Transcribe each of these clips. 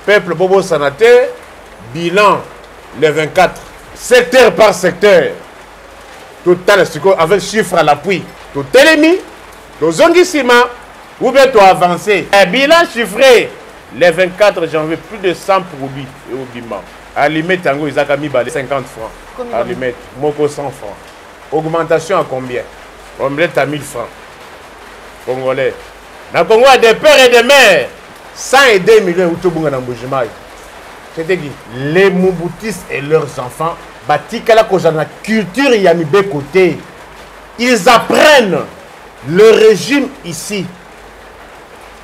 Peuple Bobo Sanaté, bilan les 24, secteur par secteur. Tout avec chiffre à l'appui. Tout télémi, tout zongisima, ou bien tout avancé. Un bilan chiffré, les 24 janvier, plus de 100 produits et au bimba. Alimé Tango, ils ont mis 50 francs. Alimé, Moko 100 francs. Augmentation à combien? Omelette à 1000 francs. Congolais. Dans le Congo, il y a des pères et des mères. 102 millions de c'est-à-dire les Mouboutis et leurs enfants, la culture y a mis de côté. Ils apprennent le régime ici,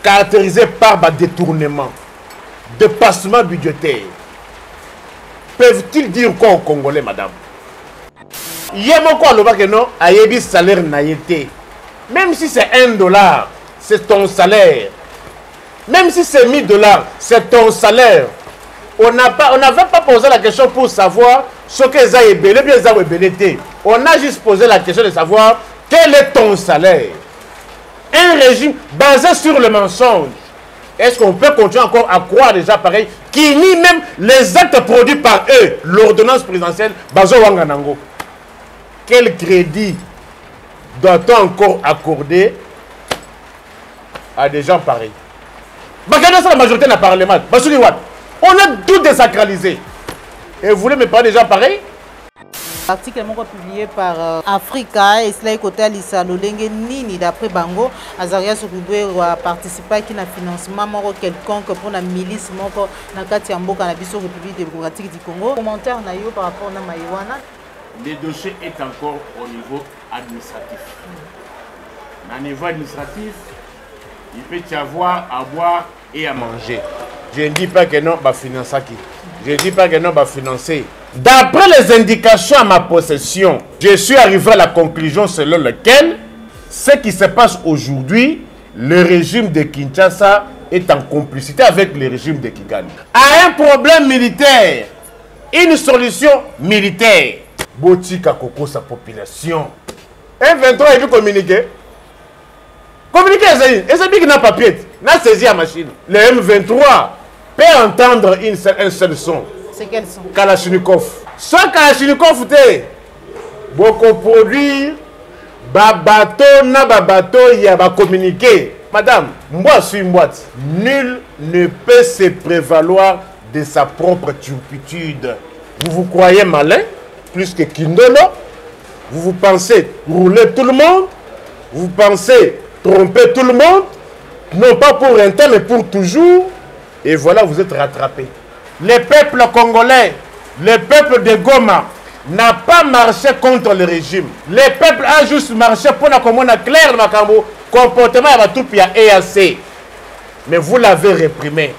caractérisé par des détournements, dépassement budgétaire. Peuvent-ils dire quoi aux Congolais, madame? Il y a beaucoup de non, il salaire naïté. Même si c'est $1, c'est ton salaire. Même si c'est $1000, c'est ton salaire. On n'avait pas posé la question pour savoir ce que ça est belé, bien ça est belé. On a juste posé la question de savoir quel est ton salaire. Un régime basé sur le mensonge. Est-ce qu'on peut continuer encore à croire déjà pareil, qui nie même les actes produits par eux, l'ordonnance présidentielle, Bazo Wanganango? Quel crédit doit-on encore accorder à des gens pareils? Regardez ça, la majorité de la Parlement. On a tout désacralisé. Et vous voulez me parler des gens pareils? L'article publié par Africa et cela est côté à l'Issa Lolenge Nini d'après Bango. Azaria Soukoué a participé à un financement quelconque pour la milice dans la Katiamboka, la République démocratique du Congo. Commentaire par rapport à Maïwana. Le dossier est encore au niveau administratif. Au niveau administratif, il peut y avoir à boire et à manger. Je ne dis pas que non, va financer qui. Je ne dis pas que non, va financer. D'après les indications à ma possession, je suis arrivé à la conclusion selon laquelle ce qui se passe aujourd'hui, le régime de Kinshasa est en complicité avec le régime de Kigali. À un problème militaire, une solution militaire. Botika Koko sa population. M23 il veut communiquer. Communiquer, c'est lui qui n'a pas papier. N'a saisi la machine. Le M23 peut entendre un seul son. C'est quel son? Kalachnikov. Soit Kalachnikov, beaucoup produire, babato, na babato, il y a communiquer. Madame, moi suis une boîte. Nul ne peut se prévaloir de sa propre turpitude. Vous vous croyez malin, plus que Kindolo. Vous pensez rouler tout le monde. Vous pensez tromper tout le monde. Non pas pour un temps, mais pour toujours. Et voilà, vous êtes rattrapés. Le peuple congolais, le peuple de Goma n'a pas marché contre le régime. Le peuple a juste marché pour la commune claire de comportement de la troupe EAC. Mais vous l'avez réprimé.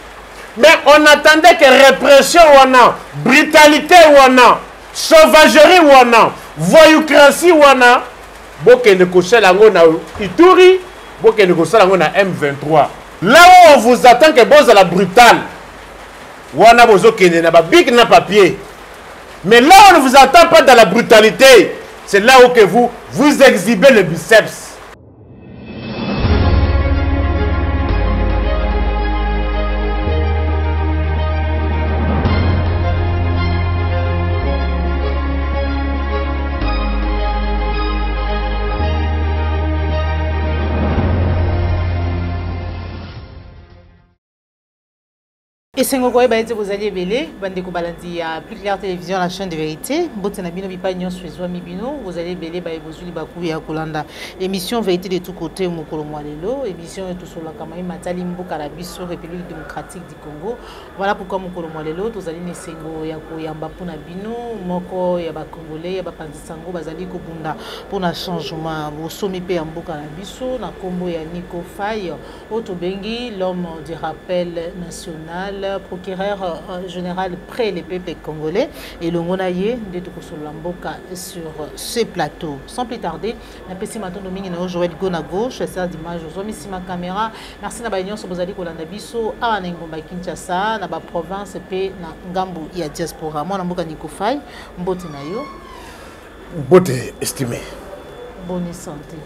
Mais on attendait que répression ou non, brutalité ou non, sauvagerie ou non, voyoucratie ou non, boke ne koche lango na Ituri, boke ne koche lango na M23. Là où on vous attend que vous la brutale, wana bozo kene na ba big na papier. Mais là on ne vous attend pas dans la brutalité, c'est là où que vous exhibez le biceps. Et c'est pourquoi vous allez belé, bande ko balandi à Plus Clair Télévision, la chaîne de vérité. Botina bino bipa nyon swezwa mibino, vous allez belé ba ebozuli baku ya kolanda. Émission vérité de tous côtés mokolo mwalelo, émission tout sur la kamai matali mboka la biso République démocratique du Congo. Voilà pourquoi mokolo mwalelo tozali nesengo ya koyamba pona bino, moko ya ba congolais ya ba panzisango bazali ko bunda pona changement. Bosomi pe mboka la biso na kombo ya Nico Faye, Otobengi, l'homme du rappel national, procureur général près les peuples congolais et le monaye de Tokosolamboka sur ce plateau. Sans plus tarder, la PC Maton Domini na Joël Gona gauche, chasseur d'image, zomi ma caméra. Merci na baignon sur Bozali Kolanda Biso, à Nengomba Kinshasa, na ba province pe na Ngambu ya diaspora. Moi na mboka Nico Faye, mbote na yo. Mbote estimé. Bonne santé.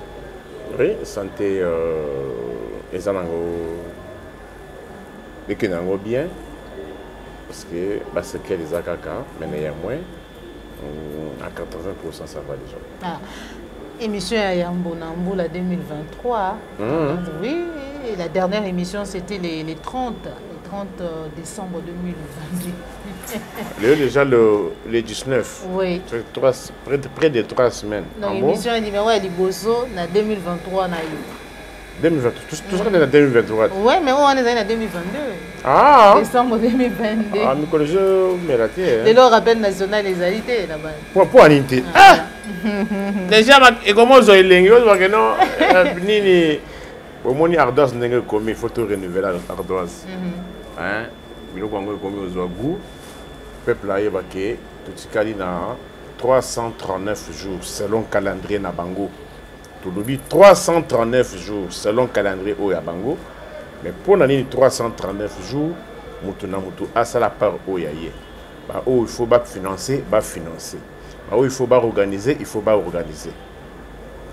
Oui, santé ezanango. Et que nous bien, parce que c'est quel les akaka, mais il y a moins. À 80%, ça va déjà. Ah. Émission à Yambo Namboula 2023. Oui, la dernière émission, c'était les 30 décembre 2022. Déjà le 19. Oui. Près de 3 semaines. Donc, l'émission numéro à Liboso, en 2023. 2023. Tout ça, c'est en 2023. Oui, mais on est en 2022. Ah! Décembre 2022. Ah, mais je me raté. De leur rappel national des alités là-bas. Pour Anité. Ah! Déjà, et comment vous avez l'ingé? Parce que non, Nini, au moins, Ardoise n'est pas commis, il faut tout renouveler l'Ardoise. Hein? Mais nous, quand on est commis aux Ouagou, le peuple a évacué, tout ce qu'il y a 339 jours selon le calendrier Nabango. Tout le monde 339 jours selon le calendrier Oyabango. Mais pour l'année 339 jours, Moutou a ça la part Oyaye. Il faut financer, il faut organiser, il faut organiser.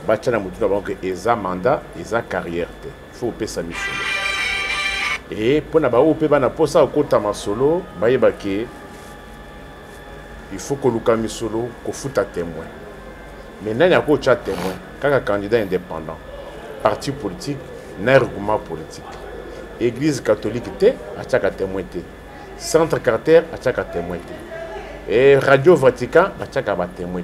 Il y a mandat, il y a carrière. Il faut payer sa mission. Et pour ça, solo, il faut que le solo foute témoin. Maintenant, il y a un témoin. Quand un candidat indépendant, parti politique, n'argument politique. Église catholique, il y a un témoin. Centre carter, il y a un témoin. Et Radio Vatican, il y a un témoin.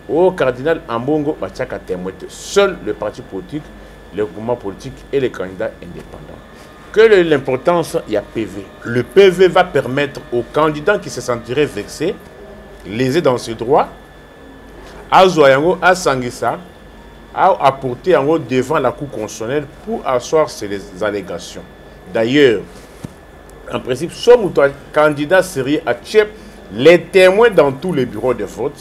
Au cardinal Ambongo, il y a un témoin. Seul le parti politique, le gouvernement politique et les candidats indépendants. Que l'importance, il y a PV. Le PV va permettre aux candidats qui se sentiraient vexés, lésés dans ses droits, à Zoyango, à Sangissa, à apporter en haut devant la Cour constitutionnelle pour asseoir ces allégations. D'ailleurs, en principe, sommes candidats sérieux à Tchèp, les témoins dans tous les bureaux de vote.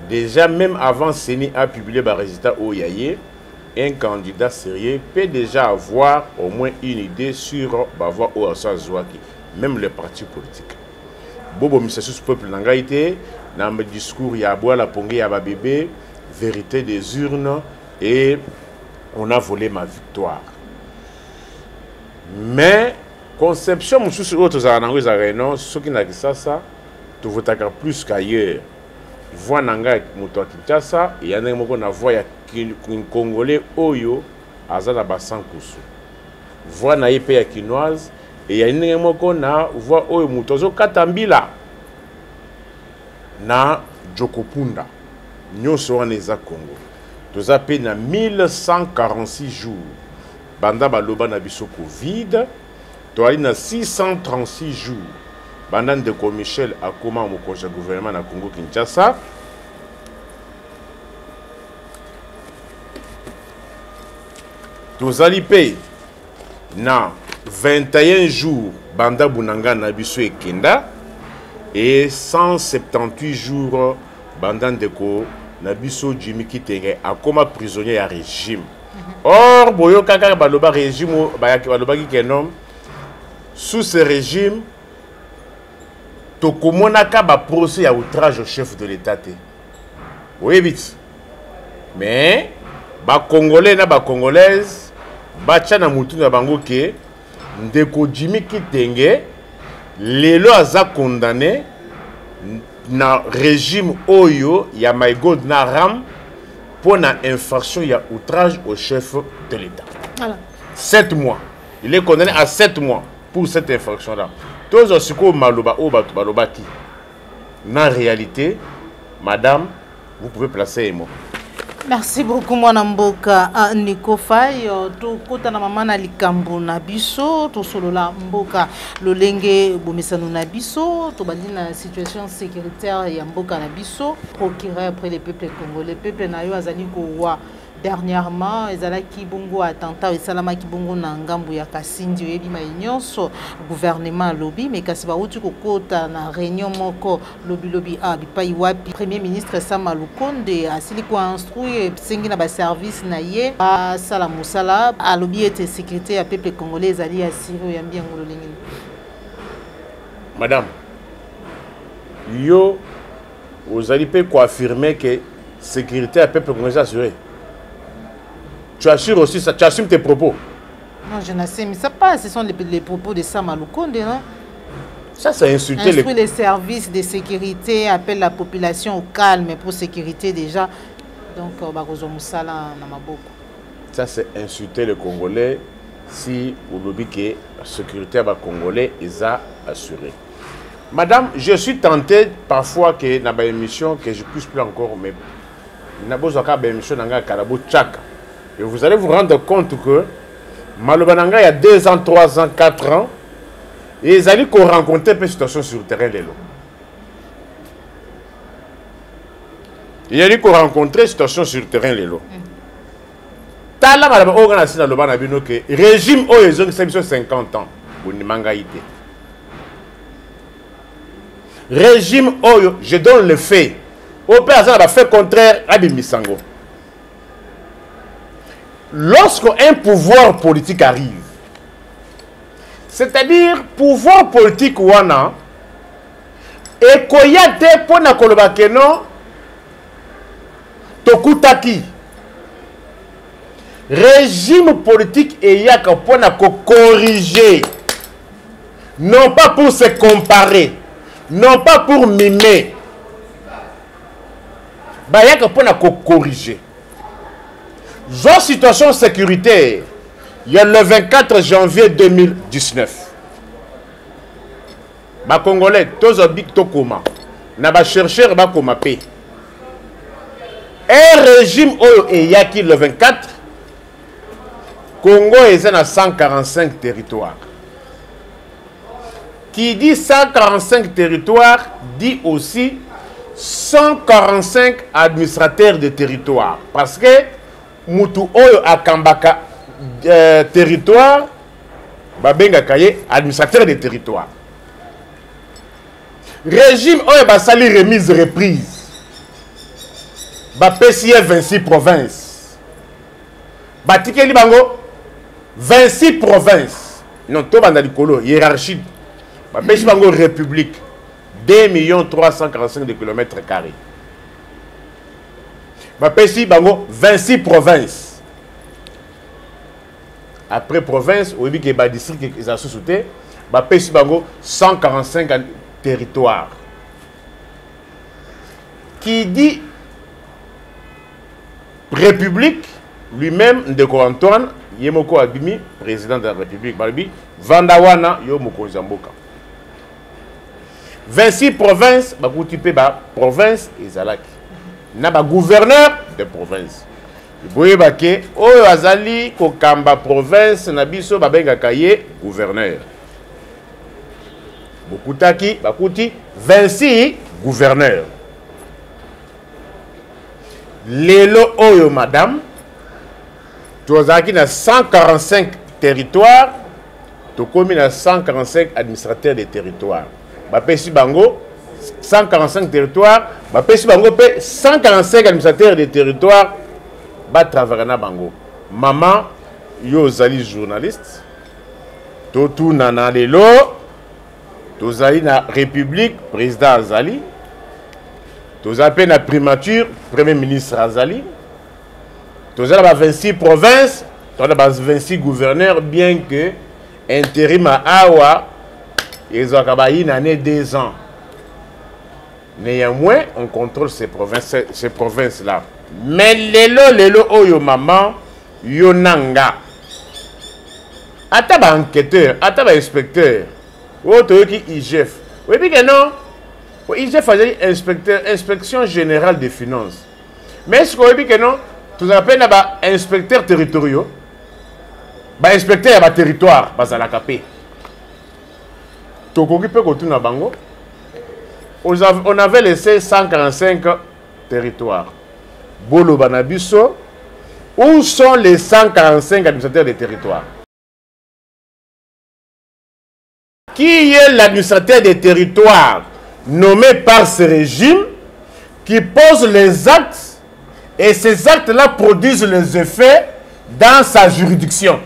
Déjà, même avant Séni a publié le résultat au Yaye, un candidat sérieux peut déjà avoir au moins une idée sur Bava ou Assa Zouaki, même les partis politiques. Bobo Missasus peuple n'angaïté, dans le discours, il y a bois la pongé, il y a bébé, vérité des urnes, et on a volé ma victoire. Mais, conception, sur autres arènes, ceux qui n'ont pas ça, tu votes plus qu'ailleurs. Voix nanga muto Kinshasa, il y en a une voix un Congolais Oyo, Azala Basankusu. Voix na épée ya Kinoise, et il y a une voix Oyo Mutozo Katambila. Na Jokopunda. Nous sommes les Congo. Nous avons na 1146 jours. Banda Baloba na biso Covid. Nous avons na 636 jours. Banda Ndeko Michel a comment mon conseil gouvernement na Congo Kinshasa. Nous allons payer na 21 jours Banda Bunanga na biso Ekenda et 178 jours Banda Ndeko na biso Jimmy Kitenge a comme prisonnier à régime. Or boyo kaka baloba régime baloba ki kenom sous ce régime tokomonaka ba procès à outrage au chef de l'État. Oui vite. Mais ba congolais na ba congolaise ba tchana mutu na bango ke Ndeko Jimmy Kitenge lelo aza condamné na régime Oyo ya my God na ram pour une infraction ya outrage au chef de l'État. Voilà. 7 mois. Il est condamné à 7 mois pour cette infraction là. Tous aussi comme maloba o baloba ki. En réalité, madame, vous pouvez placer un mot. Merci beaucoup mwana mboka Nico Faye to kota na mama na likambo na biso to solola mboka lolenge bomesano na biso to bandi na situation sécuritaire ya mboka na biso procureur après les peuples congolais peuple na yo azali ko wa dernièrement ezalaki bongo attentat esalama ki bongo na ngambu ya Kasindi yebi nyonso gouvernement lobby mais kasi ba uti kokota na réunion moko lobby bipai wapi premier ministre Sama Lukonde asili ko instruire sengi na ba service na ye sala musala a lobby était sécurité ya peuple congolais ezali asiri ya mbiango lolingi. Madame, yo vous allez pas confirmer que sécurité à peuple congolais assuré. Tu assures aussi ça, tu assumes tes propos. Non, je n'assume ça pas. Ce sont les propos de Sama Lukonde, non? Ça, c'est insulter les services de sécurité, appelle la population au calme pour sécurité déjà. Donc, ça, c'est insulter les Congolais si vous l'oubliez que la sécurité des Congolais est assurée. Madame, je suis tenté parfois que dans une émission, que je puisse plus encore, mais une émission dans Karabou Tchak. Et vous allez vous rendre compte que Malobananga, il y a 2 ans, 3 ans, 4 ans, et ils allaient rencontrer une situation sur le terrain de l'eau. Il y a eu qu'on rencontrait une situation sur le terrain de l'eau. Tala malaba organisé dans le ban abino que régime o ils ont 50 ans pour ni mangaïté. Régime o je donne le fait. Au père ça va faire contraire à Bimisango. Lorsqu'un pouvoir politique arrive, c'est-à-dire pouvoir politique wana et koyate pona koloba keno tokutaki régime politique et yaka pour corriger, non pas pour se comparer, non pas pour mimer, bah yaka pour corriger. Genre situation sécuritaire, il y a le 24 janvier 2019. Bah Congolais, tous habitants tokoma, na ba chercheur ba koma pe. Un régime oyo et yaki le 24. Congo est à 145 territoires. Qui dit 145 territoires dit aussi 145 administrateurs de territoire. Parce que Moutou Oyo a Kambaka territoire, Babenga Kaye, administrateur de territoire. Régime Oyo Basali remise reprise. Bapesiye 26 provinces. Batikeli Bango 26 provinces. Non, tout le monde hiérarchie. Bapesi Bango République. 2 345 km². Bapesi Bango 26 provinces. Après province, au début que district ils ont sous-souté, Bapesi Bango 145 territoires. Qui dit République, lui-même, Ndeko Antoine, Yemoko Abimi, président de la République, Balibi, Vandawana, Yomoko Zamboka. 26 provinces, Bakoutipe, province, Izalaki. Naba gouverneur de province. Boye Bake, Oyo Azali, Kokamba province, Nabiso, Babenga Kaye, gouverneur. Bokutaki, Bakouti, 26 gouverneurs. Lelo Oyo madame, Tozaki na 145 territoires, Tokomi na 145 administrateurs de territoires. Bapesi Bango 145 territoires, Bapesi Bango pe 145 administrateurs de territoires, ba travailler na Bango. Maman yo zali journaliste, Totu nana lelo, Tozali na République, président Azali. Tous appelés la primature, Premier ministre Azali. Tous à 26 provinces, tous à 26 gouverneurs, bien que intérim à Awa, ils ont une année 2 ans. Néanmoins, on contrôle ces provinces-là. Mais lelo oyo maman, yonanga. Ataba enquêteur, ataba inspecteur, autre qui IGF. Oui, bien que non. Il faisait inspection générale des finances. Mais est-ce qu'on dit que non? Tout appelle inspecteur territoriaux, inspecteur de territoire, la capé. On avait laissé 145 territoires. Bolo Banabiso, où sont les 145 administrateurs des territoires? Qui est l'administrateur des territoires nommé par ce régime qui pose les actes et ces actes-là produisent les effets dans sa juridiction?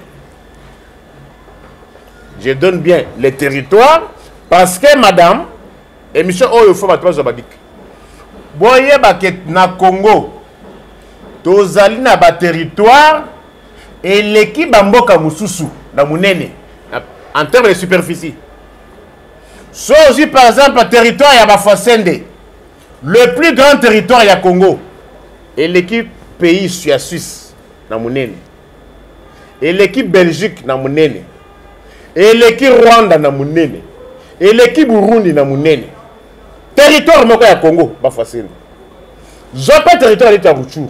Je donne bien les territoires parce que madame, et monsieur Oyo Fobatwa Zabadik, boye baket na Congo, tozali na ba territoire et l'équipe Bamboka Mususu, na Munene, en termes de superficie. soit aussi par exemple le territoire ya Bafasende, le plus grand territoire ya Congo, et l'équipe pays ya Suisse na monene, et l'équipe Belgique na monene, et l'équipe Rwanda na monene, et l'équipe Burundi na monene. Territoire moko ya Congo Bafasende. Zopa territoire ya Ruchuru.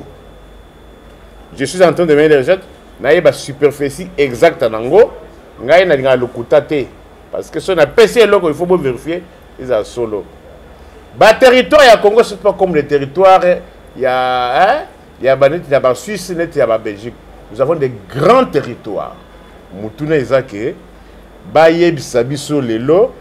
Je suis en train de mettre les recettes, na ba superficie exacte nango, ngai na linga lokuta te. Parce que si on a PC, il faut bien vérifier, ils sont solo. Le territoire ya Congo, ce n'est pas comme le territoire, il y a la Suisse, il y a la Belgique. Nous avons des grands territoires. Moutouna Ezake, Baye Bisabiso Lelo,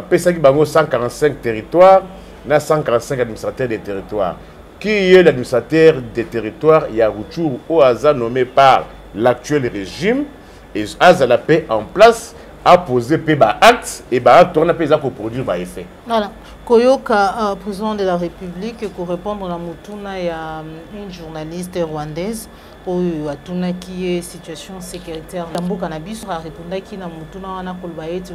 Pesa qui bango 145 territoires, na 145 administrateurs des territoires. Qui est l'administrateur des territoires? Il y a Ruchuru au hasard nommé par l'actuel régime, et Aza paix en place. A posé péba acte et bah acte on a payé pour produire bah effet. Voilà. Koyoka, président de la République, pour répondre à Moutouna, il y a une journaliste rwandaise qui est situation sécuritaire. Tambo Cannabis a répondu qui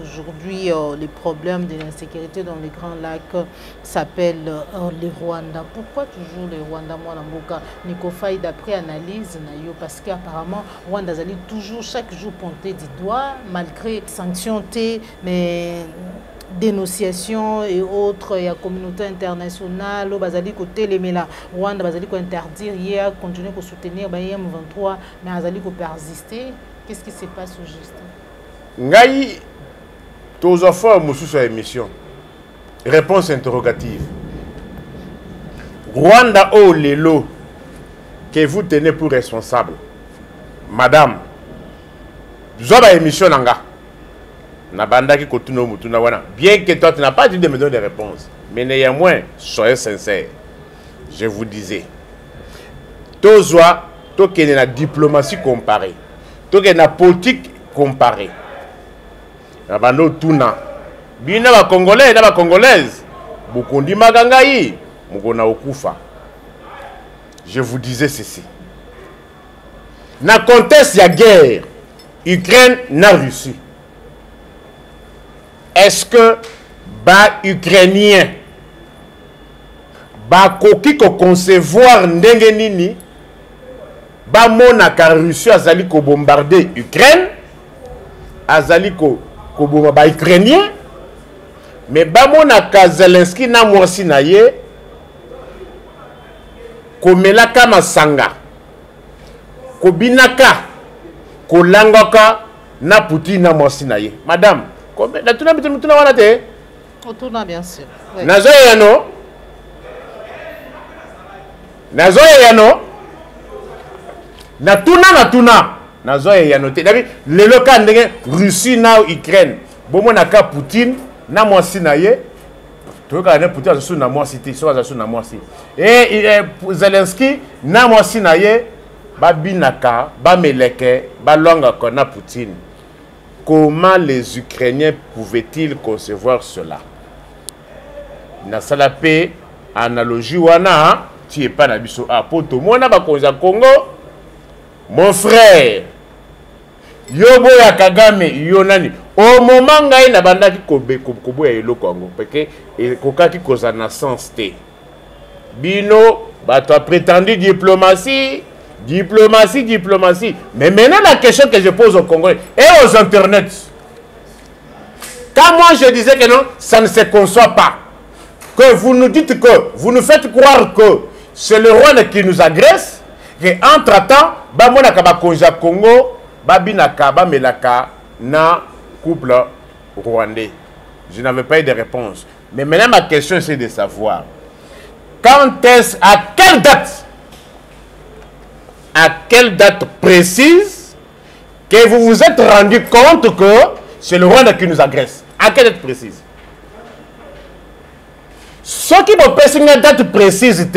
aujourd'hui les problèmes de l'insécurité dans les grands lacs s'appellent les Rwandais. Pourquoi toujours les Rwandais? Moi, Namboka Nikofaï d'après analyse parce qu'apparemment Rwanda Zali toujours chaque jour pointé du doigt malgré sanctions mais dénonciation et autres, il y a communauté internationale, au Bazali côté les Mela, Rwanda Bazali ko interdire hier, continuer à soutenir M23, mais Bazali ko persister. Qu'est-ce qui se passe au juste? Ngai, tous enfants moussou sur émission. Réponse interrogative. Rwanda o lelo que vous tenez pour responsable, Madame. Zoba émission nanga. Bien que toi tu n'as pas dit de me donner des réponses, mais néanmoins, soyez sincères. Je vous disais, Tozoa, toi qui es la diplomatie comparée, toi qui es la politique comparée, Rabano Tuna, Bina va Congolais, na Congolaise, Bukundi Magangaï, Mugona Okufa. Je vous disais ceci. Na contexte ya guerre, Ukraine na Russie. Est-ce que les Ukrainiens koki ko concevoir ndenge nini ba monaka Russie azali ko bombarder Ukraine azali ko bomba ba Ukrainien mais ba monaka Zelensky na mwasi na ye ko melaka masanga ko binaka ko langaka na Poutine na mwasi na ye. Madame la tuna bituna wana te? Otuna bien sûr. Nazo yano. Nazo yano. Na tuna. Nazo yano te. Dabi le loka ndenge Russie na Ukraine. Bomo naka Poutine na mwasi na ye. Toka na Poutine azu na mwasi te, so azu na mwasi. Zelensky na mwasi na ye ba binaka, ba meleke, ba longa ko na Poutine. Comment les Ukrainiens pouvaient-ils concevoir cela? Na paix, analogie wana, tu es pas nabiso a poto mona ba konza Congo. Mon frère, Yobo ya Kagame, Yonani, au moment ngai na bandaki kobo ya elo Congo, parce que kokaki koza na sens te. Bino, ba toi prétendu diplomatie. Mais maintenant, la question que je pose aux Congolais et aux internets. Quand moi je disais que non, ça ne se conçoit pas. Que vous nous dites que, vous nous faites croire que c'est le Rwanda qui nous agresse, et entre-temps, Bamonaka Bakonja Congo, Babinaka, Bamelaka, na couple rwandais. Je n'avais pas eu de réponse. Mais maintenant, ma question, c'est de savoir, quand est-ce, à quelle date précise que vous vous êtes rendu compte que c'est le Rwanda qui nous agresse? À quelle date précise? Ce qui me pèse une date précise,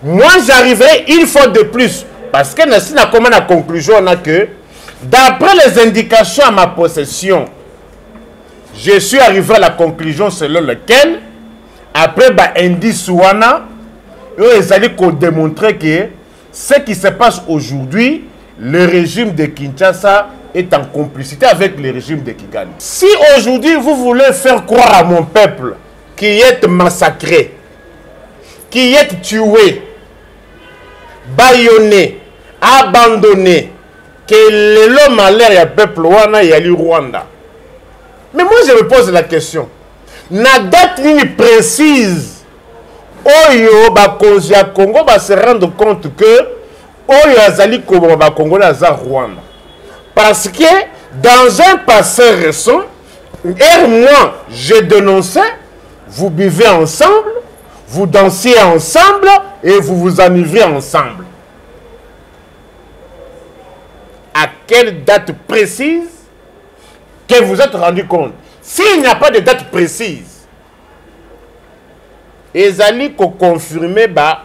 moi j'arriverai une fois de plus, parce que nous avons comme la conclusion que d'après les indications à ma possession, je suis arrivé à la conclusion selon laquelle, après indice wana, ils allaient démontrer que ce qui se passe aujourd'hui, le régime de Kinshasa est en complicité avec le régime de Kigali. Si aujourd'hui vous voulez faire croire à mon peuple qui est massacré, qui est tué, bâillonné, abandonné, que l'homme a l'air du peuple wana y a lu Rwanda. Mais moi je me pose la question, na date ligne précise, Oyo bakonzi ya Congo va se rendre compte que Oyo azali Congo ba Congolais aza Rwanda. Parce que dans un passé récent, moi je dénonçais, vous buvez ensemble, vous dansez ensemble et vous vous enivrez ensemble. À quelle date précise que vous êtes rendu compte? S'il n'y a pas de date précise, ezali ko confirmer ba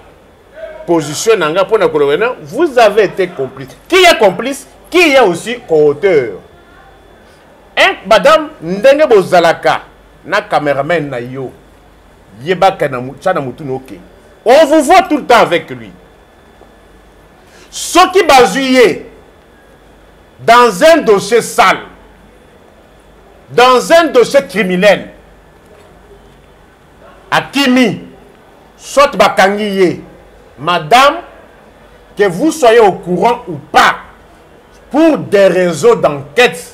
position nanga pour na kolona, vous avez été complice. Qui est complice? Qui est aussi co-auteur? Madame ndenge bozalaka na cameraman na yo yebaka na chana mutunu oké. On vous voit tout le temps avec lui. Ce qui bazuye dans un dossier sale, dans un dossier criminel, Akimi, soit bakangiye, madame, que vous soyez au courant ou pas, pour des raisons d'enquête,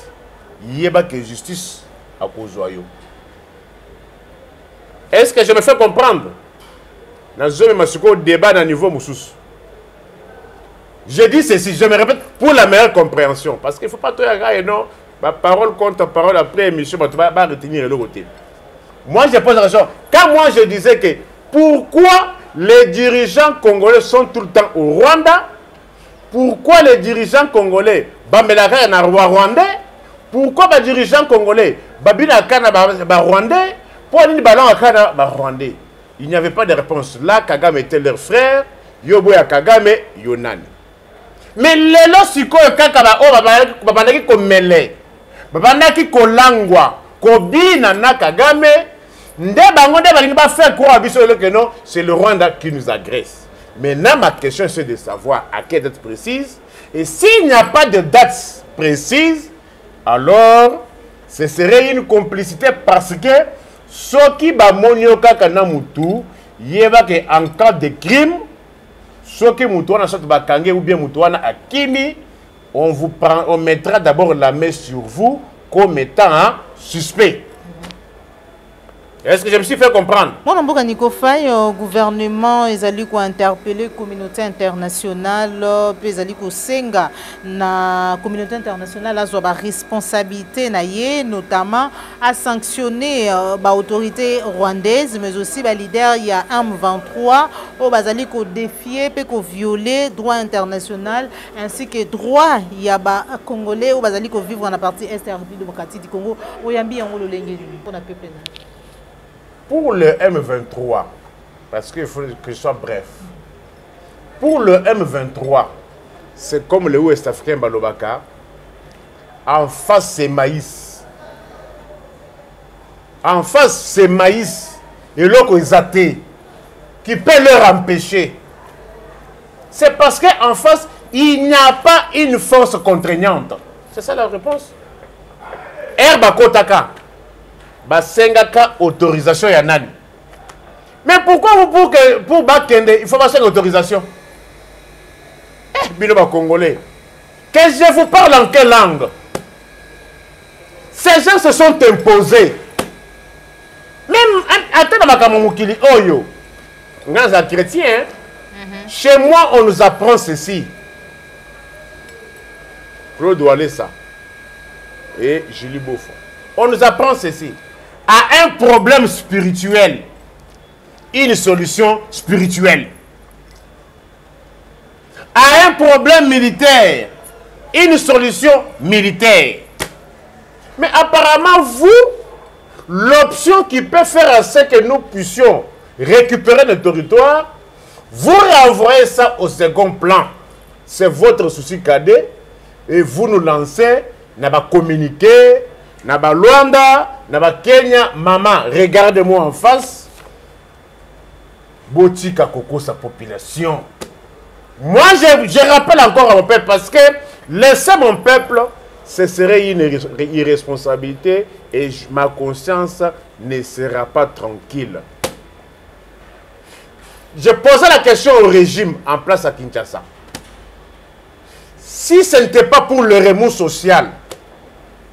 il y a que justice à cause de vous. Est-ce que je me fais comprendre? Dans un débat à niveau moussous. Je dis ceci, je me répète pour la meilleure compréhension. Parce qu'il ne faut pas tout regarder, non. Ma parole contre parole après émission, tu vas retenir le côté. Moi, je pose la question. Quand moi, je disais que pourquoi les dirigeants congolais sont tout le temps au Rwanda? Pourquoi les dirigeants congolais bambelaka na rwandais? Pourquoi les dirigeants congolais babinaka na rwandais? Pourquoi les balaka na rwandais? Il n'y avait pas de réponse. Là, Kagame était leur frère. Yoboya Kagame, Yonani. Mais les lots sikoyo kaka ba o babandaki komele. Babandaki kolangwa. Kobina na Kagame. Nde bango nde balingi ba faire croire biso que non, c'est le Rwanda qui nous agresse. Maintenant, ma question c'est de savoir à quelle date précise. Et s'il n'y a pas de date précise, alors ce serait une complicité parce que ceux qui ba monio kaka na mutu, yeba que en cas de crime, ceux qui mutuana soit bakange ou bien mutuana akimi, on vous prend, on mettra d'abord la main sur vous comme étant un suspect. Est-ce que je me suis fait comprendre? Moi, je suis le gouvernement a interpellé la communauté internationale, la communauté internationale a la responsabilité, notamment à sanctionner l'autorité rwandaise, mais aussi le leader, il y a M23, qui a défié et violé le droit international, ainsi que le droit, il y a des Congolais qui vivent dans la partie est de la République démocratique du Congo, où il y a un peuple. Pour le M23, parce qu'il faut que je sois bref, pour le M23, c'est comme le Ouest-Africain Balobaka, en face c'est maïs. En face c'est maïs et l'autre est athée, qui peut leur empêcher. C'est parce qu'en face, il n'y a pas une force contraignante. C'est ça la réponse. Herba Kotaka. Basengaka autorisation ya nani. Mais pourquoi vous pour Bakende, il faut passer l'autorisation? Bino ba Congolais. Que je vous parle en quelle langue? Ces gens se sont imposés. Même attends ma kamomukili oyo. Ngaza chrétien. Chez moi on nous apprend ceci. Claude Oualessa et Julie Beaufort. On nous apprend ceci. À un problème spirituel, une solution spirituelle. À un problème militaire, une solution militaire. Mais apparemment, vous, l'option qui peut faire en sorte que nous puissions récupérer le territoire, vous renvoyez ça au second plan. C'est votre souci cadet et vous nous lancez, n'a pas communiqué, n'a pas Luanda, n'a pas Kenya, maman, regardez-moi en face. Botika Koko, sa population. Moi, je rappelle encore à mon peuple parce que laissez mon peuple ce serait une irresponsabilité et ma conscience ne sera pas tranquille. Je posais la question au régime en place à Kinshasa. Si ce n'était pas pour le remous social,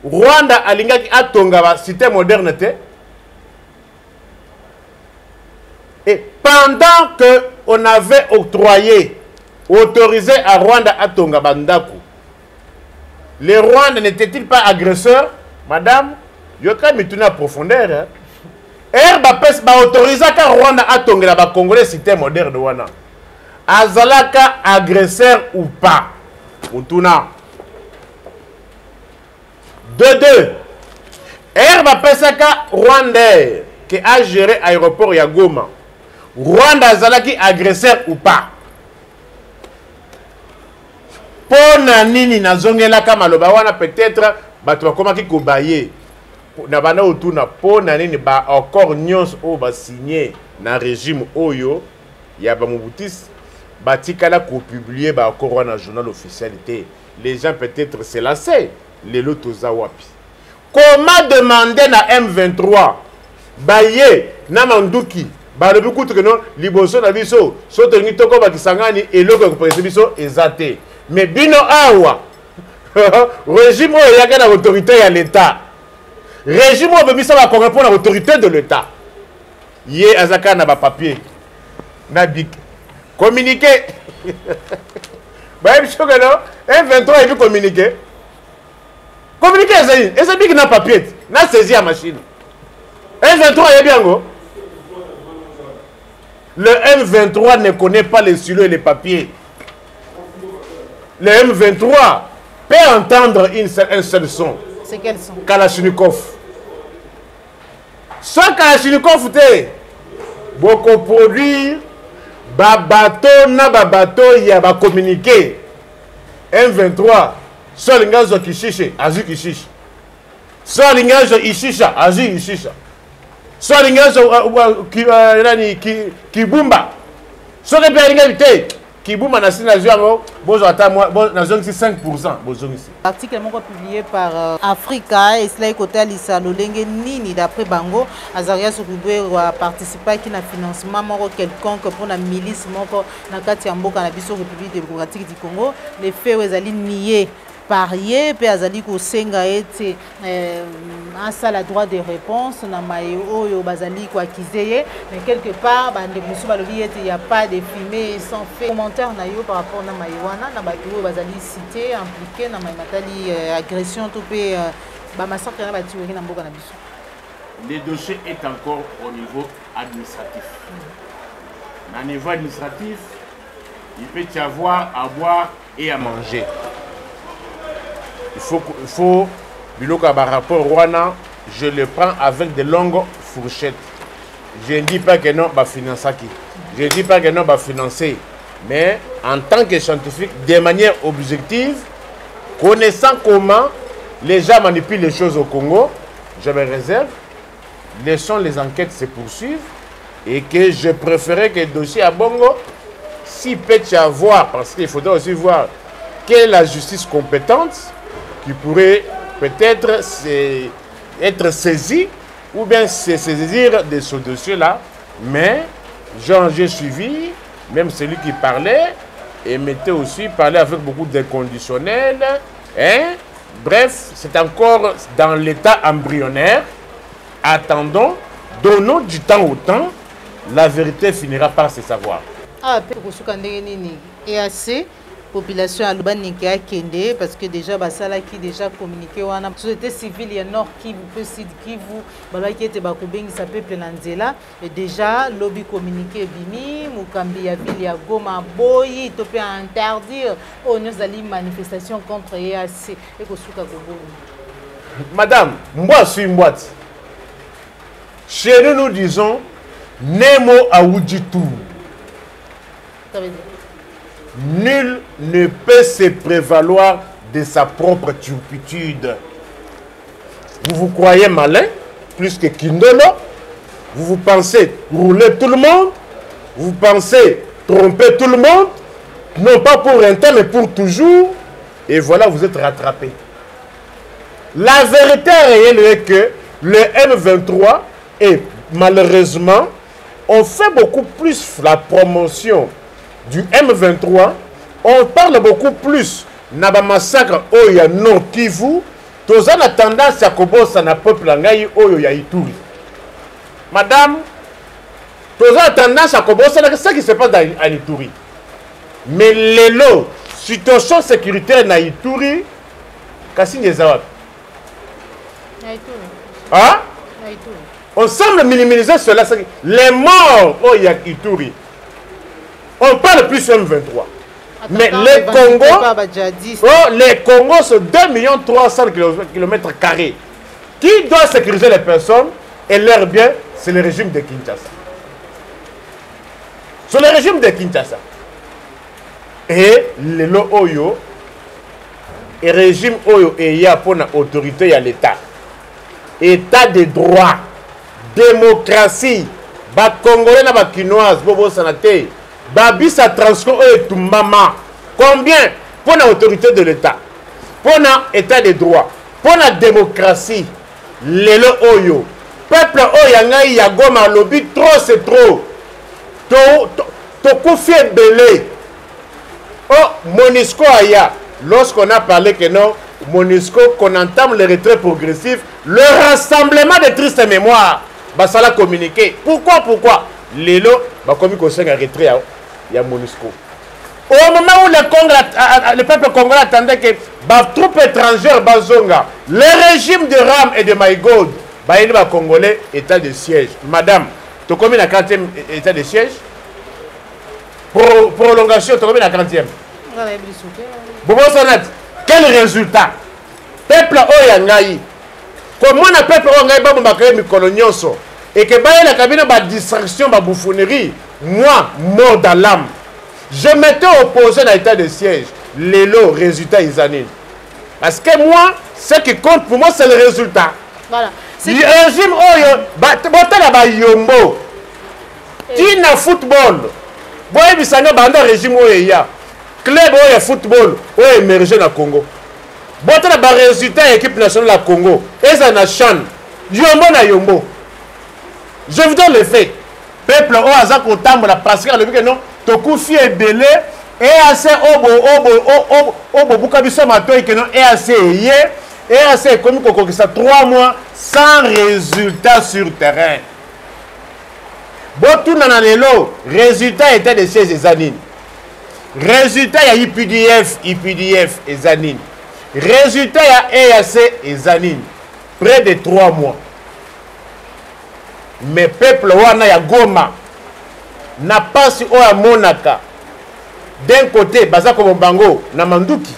Rwanda alingaki atonga cité modernité. Et pendant que on avait autorisé à Rwanda atonga bandaku, les Rwandais n'étaient-ils pas agresseurs? Madame, yoka mituna profondeur. Pes ba autorisé à Rwanda atonga la Congolais cité moderne wana. Azalaka agresseur ou pas? Mutuna. De deux. Pesaka Rwandais qui a géré l'aéroport ya Goma. Rwanda azalaki agresseur ou pas? Pona nini nazongelaka maloba wana peut-être bato bakomaki kobaye na bana otuna pona nini ba accord nyonso o ba signé na régime oyo ya ba Mobutis batikala ko publier ba accord wana journal officialité. Les gens peut-être se lasser les lotos wapi. Comment demander na M23 baye na manduki balobi kutu que non liboso na biso soto ngi toko bakisangani eloko ko presse biso ezate. Mais bino awa régime oyo yaka na autorité ya l'état. Régime oyo bimisa ba correspondre à l'autorité de l'état. Yé azaka na ba papier na bik communiquer. Ba biso que non M23 il communiquer. Communiquer ezali eza bik na papier na saisir la machine. M23 est bien go. Le M23 ne connaît pas les silos et les papiers. Le M23 peut entendre un seul son. C'est quel son? Kalachnikov. Sans Kalachnikov, beaucoup produire, babato na babato ya ba communiquer. M23, seul lingazo kishishi, azu kishishi. Seul lingazo ishisha, azu ishisha. Seul lingazo kibumba. Seul lingazo Kibuma na sina ziango bozo ata na zone 5% bozo ici. Article publié par Africa et cela est côté lisa lolenge nini d'après bango Azaria Sokubwe va participer qui na financement moko quelconque pour la milice moko na kati ya mboka na biso République démocratique du Congo les faits ezali nié parier pe azali ko senga ete un seul droit de réponse na mayo oyo bazali ko accuser mais quelque part bande musu balobi ete il y a pas de fumée sans fait commentaire na yo par rapport na maïwana na bato oyo bazali cité impliqué na matali agression tout pe ba massacre na batiweki na mboka na biso. Le dossier est encore au niveau administratif. Na niveau administratif, il peut y avoir à boire et à manger. Il faut biloko par rapport Rwanda, je le prends avec de longues fourchettes. Je ne dis pas que non, va financer qui. Je ne dis pas que non, va financer. Mais en tant que scientifique, de manière objective, connaissant comment les gens manipulent les choses au Congo, je me réserve, laissons les enquêtes se poursuivre et que je préférais que le dossier à Bongo, si peut y avoir, parce qu'il faudra aussi voir quelle est la justice compétente, qui pourrait peut-être être saisi ou bien se saisir de ce dossier-là. Mais j'ai suivi, même celui qui parlait, et m'était aussi parlé avec beaucoup de conditionnels. Hein? Bref, c'est encore dans l'état embryonnaire. Attendons, donnons du temps au temps, la vérité finira par se savoir. Ah, et assez. Population à Lubani qui a Kende parce que déjà basala qui déjà communiqué wana société civile ya nord qui vous peut sud qui vous bala qui était bakubengi ça peuple nanzela et déjà lobby communiqué bimi mukambi ya ville ya Goma boyi to peut interdire on zali manifestation contre EAC et kosuka kobo. Madame, moi suis une boîte. Chez nous nous disons Nemo Aouditou. Ça veut dire nul ne peut se prévaloir de sa propre turpitude. Vous vous croyez malin, plus que Kindolo. Vous pensez rouler tout le monde. Vous pensez tromper tout le monde. Non pas pour un temps, mais pour toujours. Et voilà, vous êtes rattrapé. La vérité réelle est que le M23 est malheureusement, on fait beaucoup plus la promotion du M23. On parle beaucoup plus de massacre au Nord Kivu. Tous en tendance à kobosa na peuple ngai oyo ya Ituri. Madame, tous en tendance à kobosa na ce qui se passe en Ituri. Mais les lots, situation sécuritaire na Ituri, kasi ngezawa. Hein? On semble minimiser cela. Les morts au Ituri. On parle plus sur M23. Mais les Congo, les Congo sont 2 300 km². Qui doit sécuriser les personnes et leurs biens? C'est le régime de Kinshasa. C'est le régime de Kinshasa. Et le Oyo, et régime Oyo, et il y a pour l'autorité à l'État. État de droit, démocratie, ba Congolais na ba Kinoise, bobo sanate. Babisa transco et Tumbama. Combien pour l'autorité de l'État, pour l'État de droit, pour la démocratie, Lelo Oyo, peuple Oyangai Yagoma lobby, trop c'est trop. To koufi belé. Oh, Monisco Aya, lorsqu'on a parlé que non, Monisco, qu'on entame le retrait progressif, le rassemblement de tristes mémoires, bah ça l'a communiqué. Pourquoi Lelo, bah comme il y a un retrait. Il y a Monusco. Au moment où le peuple congolais attendait que les troupes étrangères bazonga, le régime de Ram et de Maïgod, il y a Congolais état de siège. Madame, tu as combien la 40e état de siège? Prolongation, tu as combien la 40e? Quel résultat? Peuple Oyangaï. Comment le peuple Oyangaï va me colonioso? Et que la cabine de distraction, de bouffonnerie, moi, mort dans l'âme, je m'étais opposé à l'état de siège. Les lots, résultats, ils annulent. Parce que moi, ce qui compte pour moi, c'est le résultat. Voilà. Le régime, yombo. Qui n'a football? Vous voyez, il y a un régime où il y a club où il y a football, où il y a émergé dans le Congo. Vous avez un résultat de l'équipe nationale du Congo. Et ça n'a chan. Yombo na yombo. Je vous donne le fait. Peuple au hasard qu'on tambour parce que non, Tokoufi est belé et assez obo bukabiso mato et que non et assez comme qu'on ça 3 mois sans résultat sur terrain. Bon tout dans les lots, résultat était de ces années. Résultat il y a IPDF et Zanine. Résultat il y a EAC et Zanine. Près de 3 mois. Mais peuple wana ya Goma n'a pas si oya monaka. D'un côté Bazako Bombango na Manduki,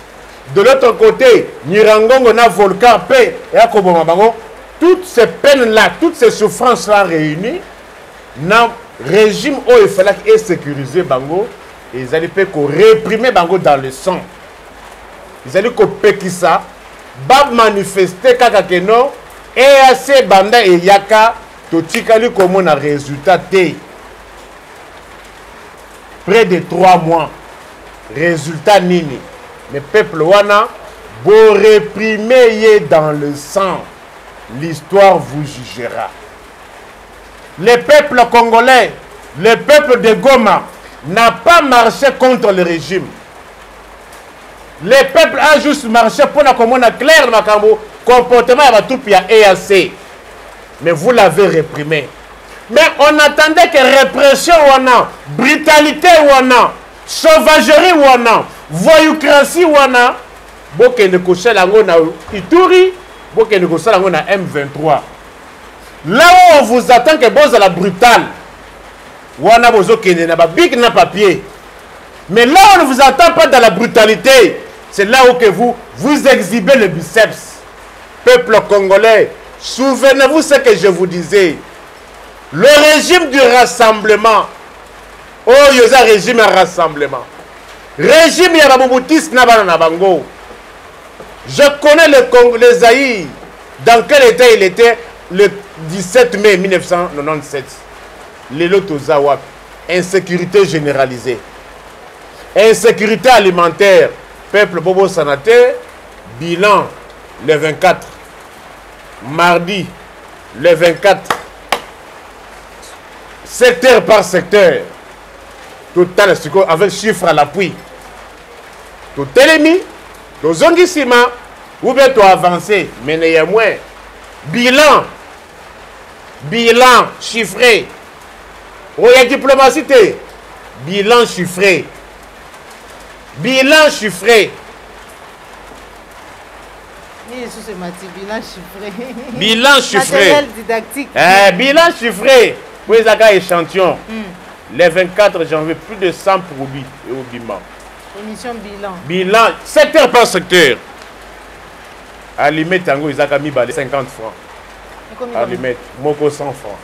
de l'autre côté Nirangongo na volcan paix et à Kobombango. Toutes ces peines là, toutes ces souffrances là réunies, na régime où il fallait que sécuriser Bango, et ils allaient réprimer Bango dans le sang. Ils allaient que ça, bab manifester kakakeno et assez banda et yaka. Totikali comme on a résultat près de 3 mois. Résultat nini. Mais peuple wana, beau réprimer dans le sang. L'histoire vous jugera. Le peuple congolais, le peuple de Goma n'a pas marché contre le régime. Le peuple a juste marché pour la commune claire le comportement de la troupe EAC. Mais vous l'avez réprimé. Mais on attendait que répression wana, brutalité wana, sauvagerie wana, voyoucratie wana, boke ne kosala yango na Ituri, boke ne kosala yango na M23. Là où on vous attend que boza la brutale, wana bozo kende na ba big na papier. Mais là où on ne vous attend pas dans la brutalité, c'est là où que vous exhibez le biceps. Peuple congolais, souvenez-vous ce que je vous disais. Le régime du rassemblement. Oh, il y a un régime à rassemblement. Régime Yababutis Nabango. Je connais le Zaïre. Dans quel état il était le 17 mai 1997. Les Lotozawak. Insécurité généralisée. Insécurité alimentaire. Peuple Bobo Sanate. Bilan le 24 mardi, le 24, secteur par secteur, total avec chiffre à l'appui. Tout télémi, tout zongissima, ou bien tout avancé, mais il y a moins. Bilan chiffré. Ou il y a diplomatie, bilan chiffré. Bilan chiffré. Bilan chiffré. Matériel didactique. Bilan chiffré. Pour les échantillons. Le 24 janvier, plus de 100 produits au Bima. Émission bilan. Bilan, secteur par secteur. Alimete Tango, ils ont mis 50 francs. Alimete, Moko 100 francs.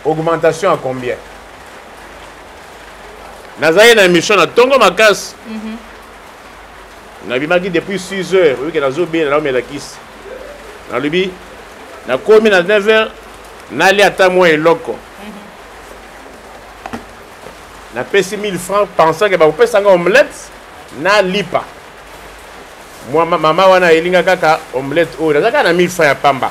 Augmentation à combien? Nazaïe une émission à Tongo Makas. Nabimaki depuis 6 heures. Oui, que Nazo bien, là, on met la kiss. Nalubi, na komi na 9 heures, nali ata moi et loco. Na pesi 1000 francs, pensant que ba opé sanga omelette, na lipa. Moi, maman wana elinga kaka omelette o, nazaka na 1000 francs ya pamba.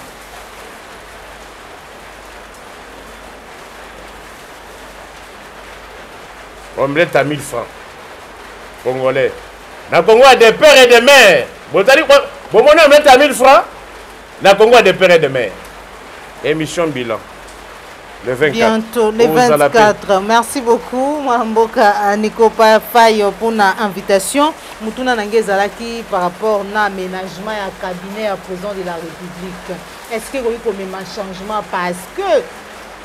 Omelette à 1000 francs. Congolais. Na Congo a des pères et des mères. Bon, omelette à 1000 francs. Na Congo a des pères et des mères. Émission bilan. Le 24. Bientôt, le 24. Merci beaucoup, Mboka Nikopa Faye, pour l'invitation. Moutouna Nangezalaki par rapport à l'aménagement et au cabinet à président de la République. Est-ce que vous avez un changement parce que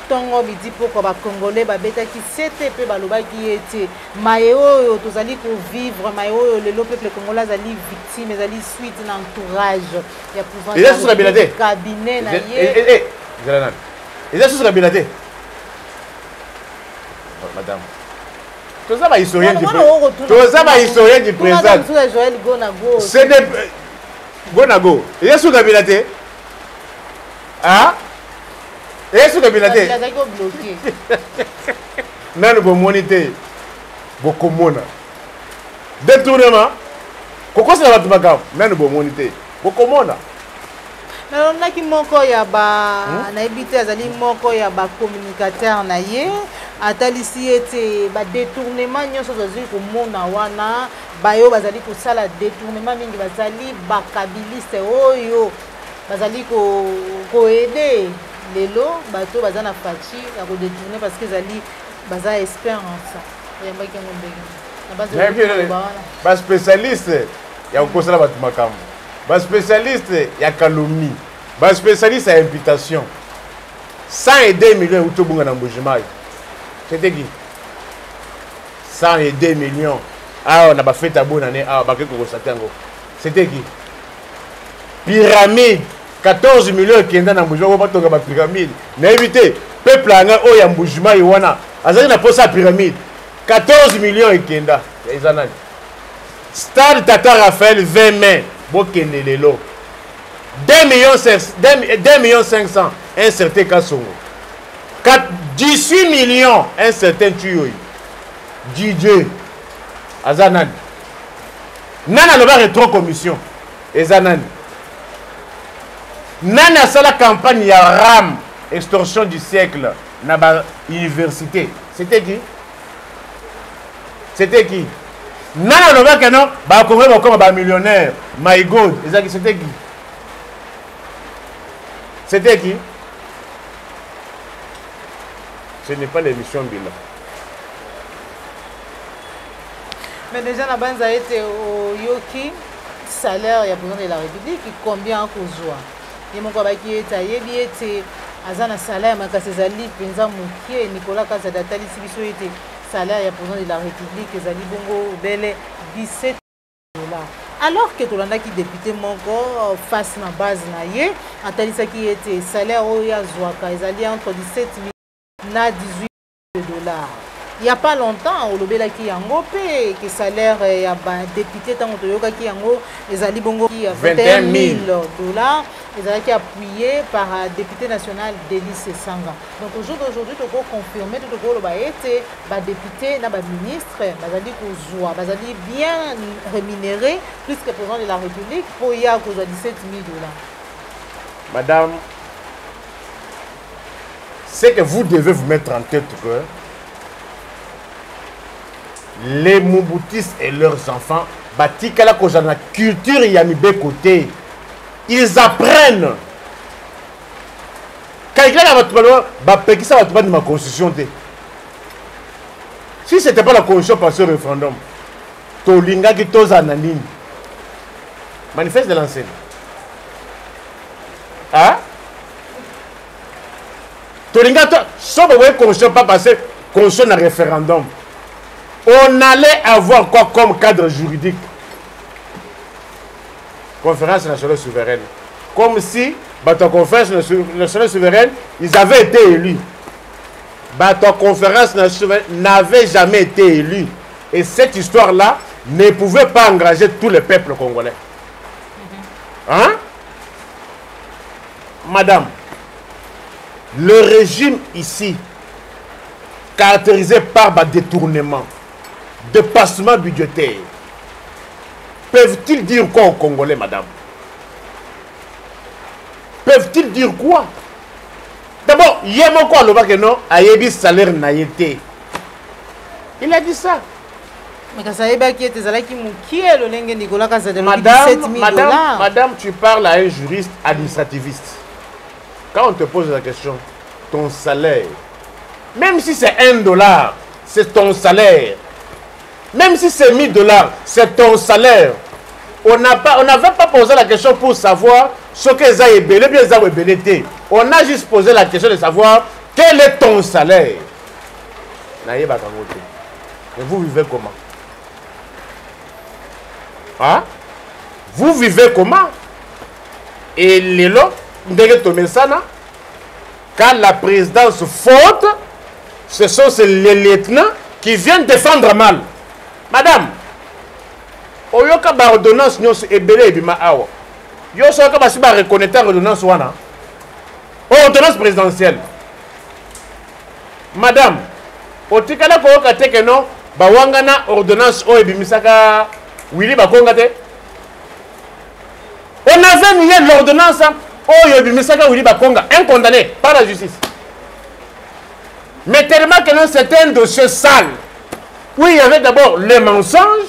Tongo midi pour les Congolais qui c'était peu qui était mayo tozali ko vivre mayo le peuple congolais ali victime ali suite l'entourage il y a pouvoir il est sous la bilité cabinet na yé il est sous la bilité madame tout ça va historien du président c'est des Gonago il est sous la bilité ah. Et ce que vous avez bloqué. Non, vous monitez. Vous commandez. Détournement. Pourquoi c'est la bateau? Mais vous monitez. Vous commandez. Mais on a qui moko ya ba na habité azali moko ya ba communicateur na ye atalisi ete ba détournement nyonso zozili ko mona wana bayo bazali ko sala détournement mingi bazali ba kabiliste oyo bazali ko aider lelo bato baza na fachi ya ko détourner parce que zali baza espérance ya mbaki ngombe ba spécialiste ya ko sala bato makambo ba spécialiste ya calomnie ba spécialiste ya imputation 102 millions ou tobunga na mbujimai c'était qui 102 millions ah on a ba fait ta bonne année ah ba ke ko satango c'était qui pyramide 14 millions qui sont dans Mbujima, pas de pyramide. N'évitez, peuple anga o ya Mbujima iwana. Azali na posa pyramide. 14 millions qui sont là. Stade Tata Raphaël 20 mai. Bokende lelo. 2 millions 500. Un certain Kassongo. 18 millions. Un certain Tuyoy. DJ. Azanan. Nana le rétro commission. Ezanan. Nana c'est la campagne ya RAM extorsion du siècle na ba université. C'était qui? C'était qui? Nana le que non ba Congo comme ba millionnaire. My God, c'était qui? C'était qui? Ce n'est pas l'émission bilan. Mais déjà la base a été au Yoki salaire il y a besoin de la République combien kozwa. Et mon collègue qui est taillé, il était à un salaire, mais quand c'est Ali, Penza Moukier, Nicolas Kazadatali, si vous était salaire, il y a besoin de la République, Zali Bongo, Bele, 17 $. Alors que tout le monde qui député mon corps face à la base, Atalisa qui était salaire, Oya Zouaka, Zali entre 17 000 et 18 $. Il n'y a pas longtemps, au Lobela qui a ngopé, que salaire y a député tant que yoga qui a ngo, les Ali Bongo qui a 21 000 $. Ils ont été appuyés par le député national Délice Sanga. Donc aujourd'hui, tu peux confirmer que le député, le ministre, ils bien rémunéré plus que le président de la République pour y avoir 17 000 $. Madame, c'est que vous devez vous mettre en tête que les Mobutistes et leurs enfants, batikala ko jana culture yamibe côté, ils apprennent. Quand il y a ma constitution. Si ce n'était pas la constitution par ce référendum, Tolinga qui toza nanini. Manifeste de l'ancienne. Hein? Tolinga, si on ne constitution pas passer constitution un référendum, on allait avoir quoi comme cadre juridique? Conférence nationale souveraine. Comme si, dans la conférence nationale souveraine, ils avaient été élus. La conférence nationale n'avait jamais été élue. Et cette histoire-là ne pouvait pas engager tout le peuple congolais. Hein? Madame, le régime ici, caractérisé par des détournements, dépassement budgétaire, peuvent-ils dire quoi aux Congolais, madame? Peuvent-ils dire quoi? D'abord, il y a quoi le que non, ayebi salaire n'a été. Il a dit ça. Madame, tu parles à un juriste administrativiste. Quand on te pose la question, ton salaire, même si c'est $1, c'est ton salaire. Même si c'est $1000, c'est ton salaire. On n'avait pas posé la question pour savoir ce que ça est belé, bien ça est belé. On a juste posé la question de savoir quel est ton salaire. Mais vous vivez comment? Hein? Vous vivez comment? Et les lots, quand la présidence faute, ce sont les lieutenants qui viennent défendre mal. Madame, oyoka ba ordonnance nyos ebele ebima awa. Yo soka ba si ba reconnaître ordonnance wana. Ordonnance présidentielle. Madame, otikala ko okate ke no ba wangana ordonnance o ebimisaka Willy Bakonga te. On avait mis l'ordonnance o ebimisaka Willy Bakonga, un condamné par la justice. Mais tellement que non, c'était un dossier sale. Oui, il y avait d'abord les mensonges,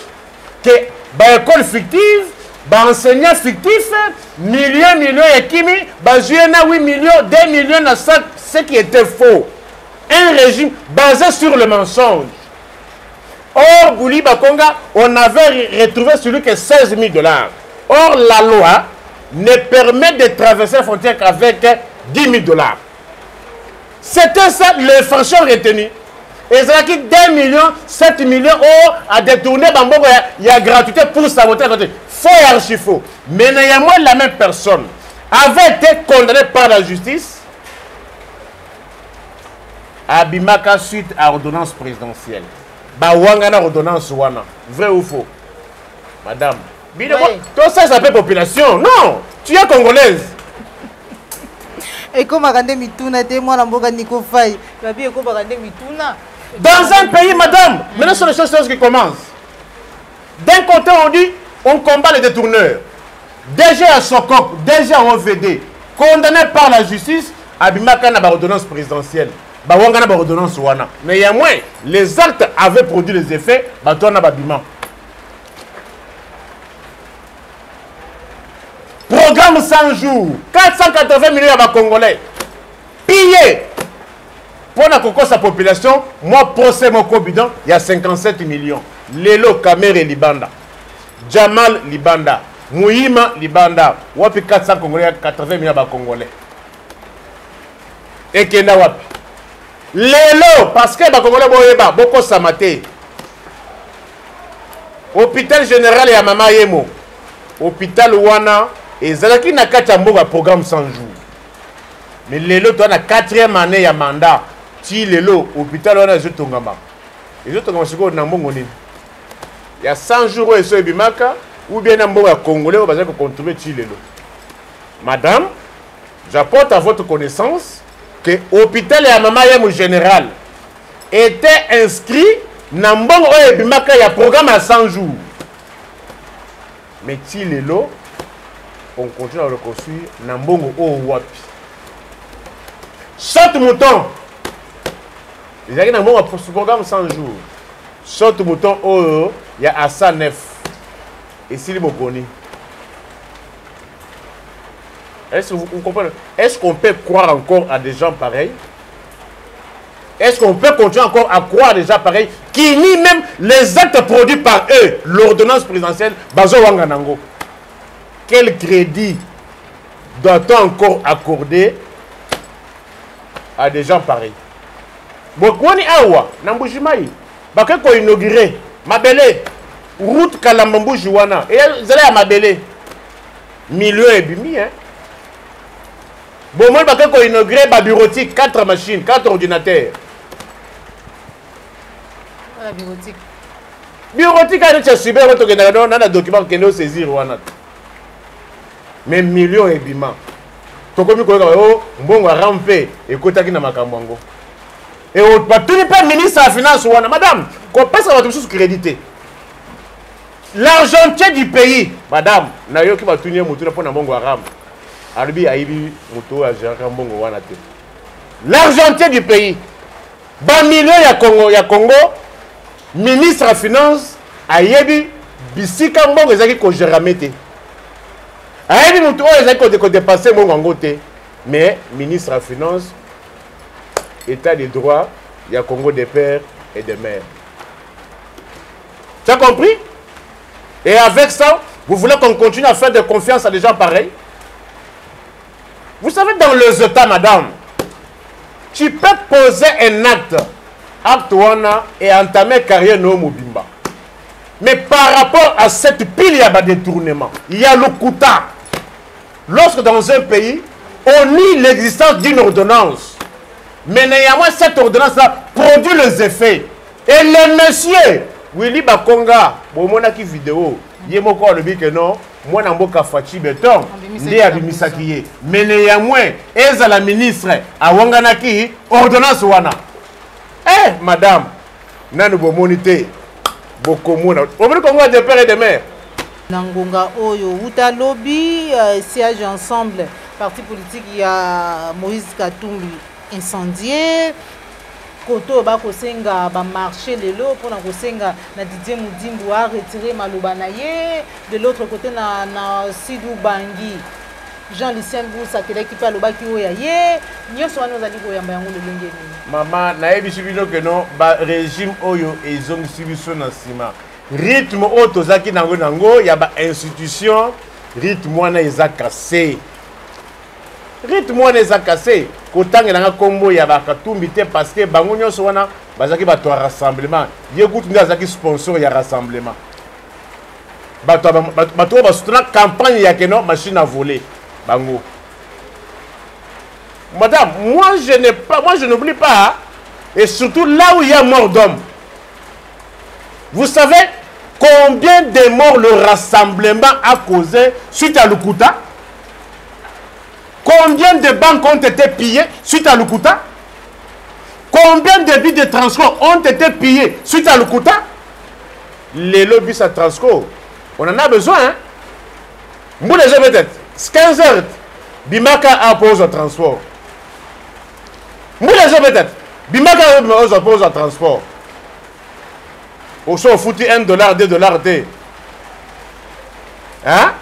que l'école fictive, enseignant fictif, millions et kimi, 8 millions, 2 millions, ce qui était faux. Un régime basé sur le mensonge. Or, Bouli Bakonga, on avait retrouvé celui qui est $16 000. Or, la loi ne permet de traverser la frontière qu'avec $10 000. C'était ça le franchement retenu. Et ça qui 2 millions, 7 millions à détourner Bamboko, il y a gratuité pour saboter à côté. Faux et archi faux. Mais néanmoins, la même personne avait été condamnée par la justice à Bimaka suite à ordonnance présidentielle. Bawangana ordonnance wana. Vrai ou faux? Madame. Tout ça s'appelle population. Non, tu es congolaise. Et comme Agande Mituna, moi, la Mboga Niko Faye, la vie est comme Agande Mituna. Dans un pays, madame, maintenant ce sont les choses qui commencent. D'un côté, on dit, on combat les détourneurs. DG à Sokok, DG à OVD, condamné par la justice, Abimaka n'a pas ordonnance présidentielle. Bawanga n'a pas ordonnance Wana. Mais il y a moins, les actes avaient produit les effets, Batouana Babima. Programme 100 jours, 480 millions de Congolais. Pillé. Pour la population, moi, procès mon bidon, il y a 57 millions. Lelo Kamere Libanda. Jamal Libanda. Mouhima Libanda. Wapi 400 Congolais, 80 millions de Congolais. Et Kenda Wapi. Lelo, parce que les Congolais boyeba, beaucoup samate. Hôpital général et à Mama Yemo. Hôpital Wana. Et Zalaki n'a qu'à un programme 100 jours. Mais Lelo, tu as la 4e année à mandat. Si Lelo, hôpital, on a les autres Tongamba. Les autres Tongamba, c'est quoi? Il y a 100 jours et ce Bimaka, ou bien un Congolais, on va contribuer à Lelo. Madame, j'apporte à votre connaissance que l'hôpital et à Mamayem général était inscrit dans le Bimaka, il y a un programme à 100 jours. Mais si Lelo, on continue à reconstruire Nambongo au Wapi. Chaque mouton, Il y a un programme 100 jours. Saute mouton oh, il y a Assa 9. Et s'il est connu. Est-ce que vous comprenez? Est-ce qu'on peut croire encore à des gens pareils? Est-ce qu'on peut continuer encore à croire à des gens pareils qui nient même les actes produits par eux, l'ordonnance présidentielle, Bazo Wanganango? Quel crédit doit-on encore accorder à des gens pareils? Bokwani awa, Nambujimaï, Bakeko inauguré, Mabele, route Kalamambu Jouana, et Zala à Mabele, milieu et bimi, hein. Bon, moi, Bakeko inauguré, bureautique, 4 machines, 4 ordinateurs. La bureautique. Bureautique, elle est super, on a un document qui est saisi, mais millions et bima. Tokomi Koyo, bon, ramper, et Kotaki Namakambango. Et au pas ministre de la Finance, madame, qu'on passe à votre sous crédité. L'argentier du pays, madame, Nayo qui va tourner mon pour Nambongo Aram. Arbi Aïbi, Mouto, Ajarambo, Wanate. L'argentier du pays. Ban million ya Congo, ministre de la Finance, Aïbi, Bissika Mbongo, Ezaki ko Jéramete. Aïbi Mouto, Ezaki ko dépasser mon Angote. Mais ministre de la Finance, État des droits, il y a Congo des pères et des mères. Tu as compris? Et avec ça, vous voulez qu'on continue à faire de confiance à des gens pareils? Vous savez, dans les États, madame, tu peux poser un acte wana, et entamer carrière no mobimba. Mais par rapport à cette pile, il y a des détournements. Il y a le Kouta. Lorsque dans un pays, on nie l'existence d'une ordonnance, mais néanmoins, cette ordonnance-là produit les effets. Et les messieurs, Willy Bakonga, bon, mon aki vidéo, il y a encore le que non, moi, je suis Fachi Beton, mais néanmoins, est la ministre à Wanganaki, ordonnance wana. Eh, madame, nous avons monité, beaucoup de monde. Vous voulez qu'on voit des pères et des mères? Nangonga Oyo, Outa Lobby, siège ensemble, parti politique, il y a Moïse Katumbi incendié. Koto ba kosenga ba marché lelo pour na kosenga na Didier Moudimbu a retiré maloba na ye. De l'autre côté na Sidou Bangi Jean-Lucien Boussa qui l'équipe aloba ki oya ye nyoso wana ozali koyamba yango lolenge ni mama na yebi sibino que non ba régime oyo ezongi sibiso na sima rythme oyo tozaki nango ya ba institution rythme wana eza cassé. Rythme wana eza cassé. Kotanga nanga kombo ya bakatumbi te parce que bango nyonso wana bazaki bato ya rassemblement. Ye kutu nga azaki sponsor ya rassemblement. Bato basutuna campagne ya keno machine à voler. Bango. Madame, moi je n'oublie pas, et surtout là où il y a mort d'homme. Vous savez combien de morts le rassemblement a causé suite à Lukuta? Combien de banques ont été pillées suite à Lukuta? Combien de bus de transport ont été pillés suite à Lukuta? Les lobbies à transport, on en a besoin. Hein? Vous les avez peut-être 15 heures, Bimaka appose au transport. Vous les avez peut-être Bimaka appose au transport. Au sont foutu $1, $2. Hein?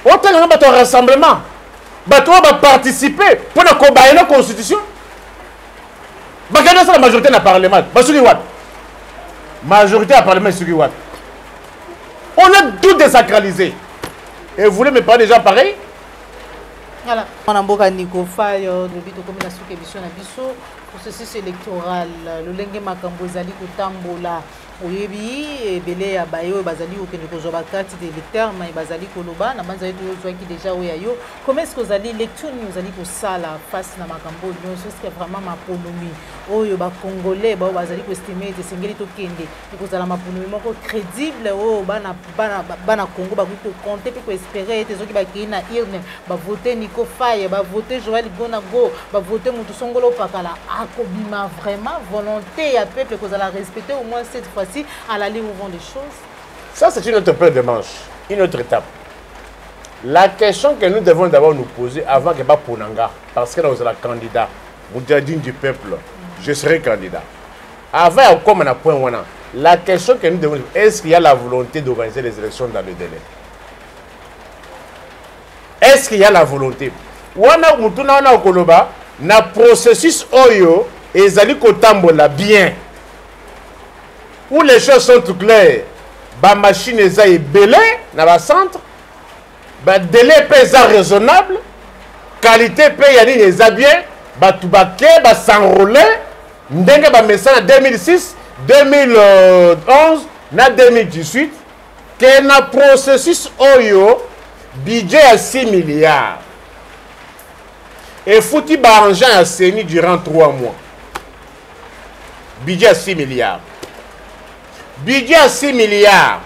Autant que un rassemblement, on va participer pour la constitution. La majorité dans le Parlement. Majorité à Parlement sur Watt. On a tout désacralisé. Et vous voulez me parler déjà pareil? Voilà. On a beaucoup de Nikofa, le but de communication processus électoral, le lengue makambo zali kotambola. Oyebi belé ya bayo bazali okende kozwa carte d'électeur mais bazali koloba na banza yetu yo qui déjà oyayo comment est-ce que vous allez lecture nous allez ko sala face na makambo nyonso est-ce que vraiment maponomi oyo ba congolais ba bazali ko estimer de sengeli to kende ko sala maponomi moko crédible o bana Congo ba ko compter pe ko espérer te zo ki ba kina irne ba voter Nico Faye ba voter Joël Gonago ba voter Mutu Songolo Pakala akobima vraiment volonté ya peuple ko sala respecter au moins cette fois à la ligne où vont les choses. Ça, c'est une autre paire de manches, une autre étape. La question que nous devons d'abord nous poser avant que Ponanga, parce que nous sommes candidats, Moudjahidine du peuple, je serai candidat. Avant, comme on a point, la question que nous devons, est-ce qu'il y a la volonté d'organiser les élections dans le délai? Est-ce qu'il y a la volonté? Wana mutuna wana okoloba na processus oyo ezali kotambola bien. Où les choses sont tout claires. Ba machine eza ebele na ba centre. Ba délai pesa raisonnable. Qualité pe ya nini eza bien. Ba tubake ba s'enrôler. Ndenge ba message 2006, 2011 na 2018 que na processus oyo budget à 6 milliards. Et foutu Baranjan a saigné durant 3 mois. Budget à 6 milliards. Budget à 6 milliards.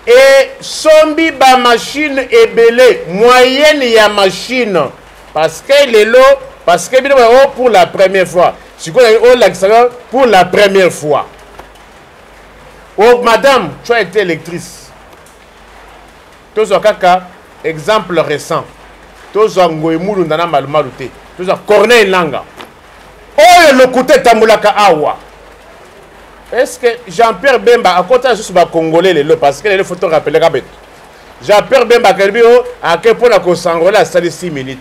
Et sombi ba machine ebele, moyenne ya machine. Parce que les lots, parce que pour la première fois. Si vous avez pour la première fois. Oh, madame, tu as été électrice. Tous les cas, exemple récent. Tous les ngoimulu ndana malumalute. Tous les Corneille Nanga. Oh, le côté tamulaka awa. Est-ce que Jean-Pierre Bemba, à côté de ce Congolais, parce que les photos rappellent Rabet. Jean-Pierre Bemba, à quel point la s'enrôler à 6 minutes.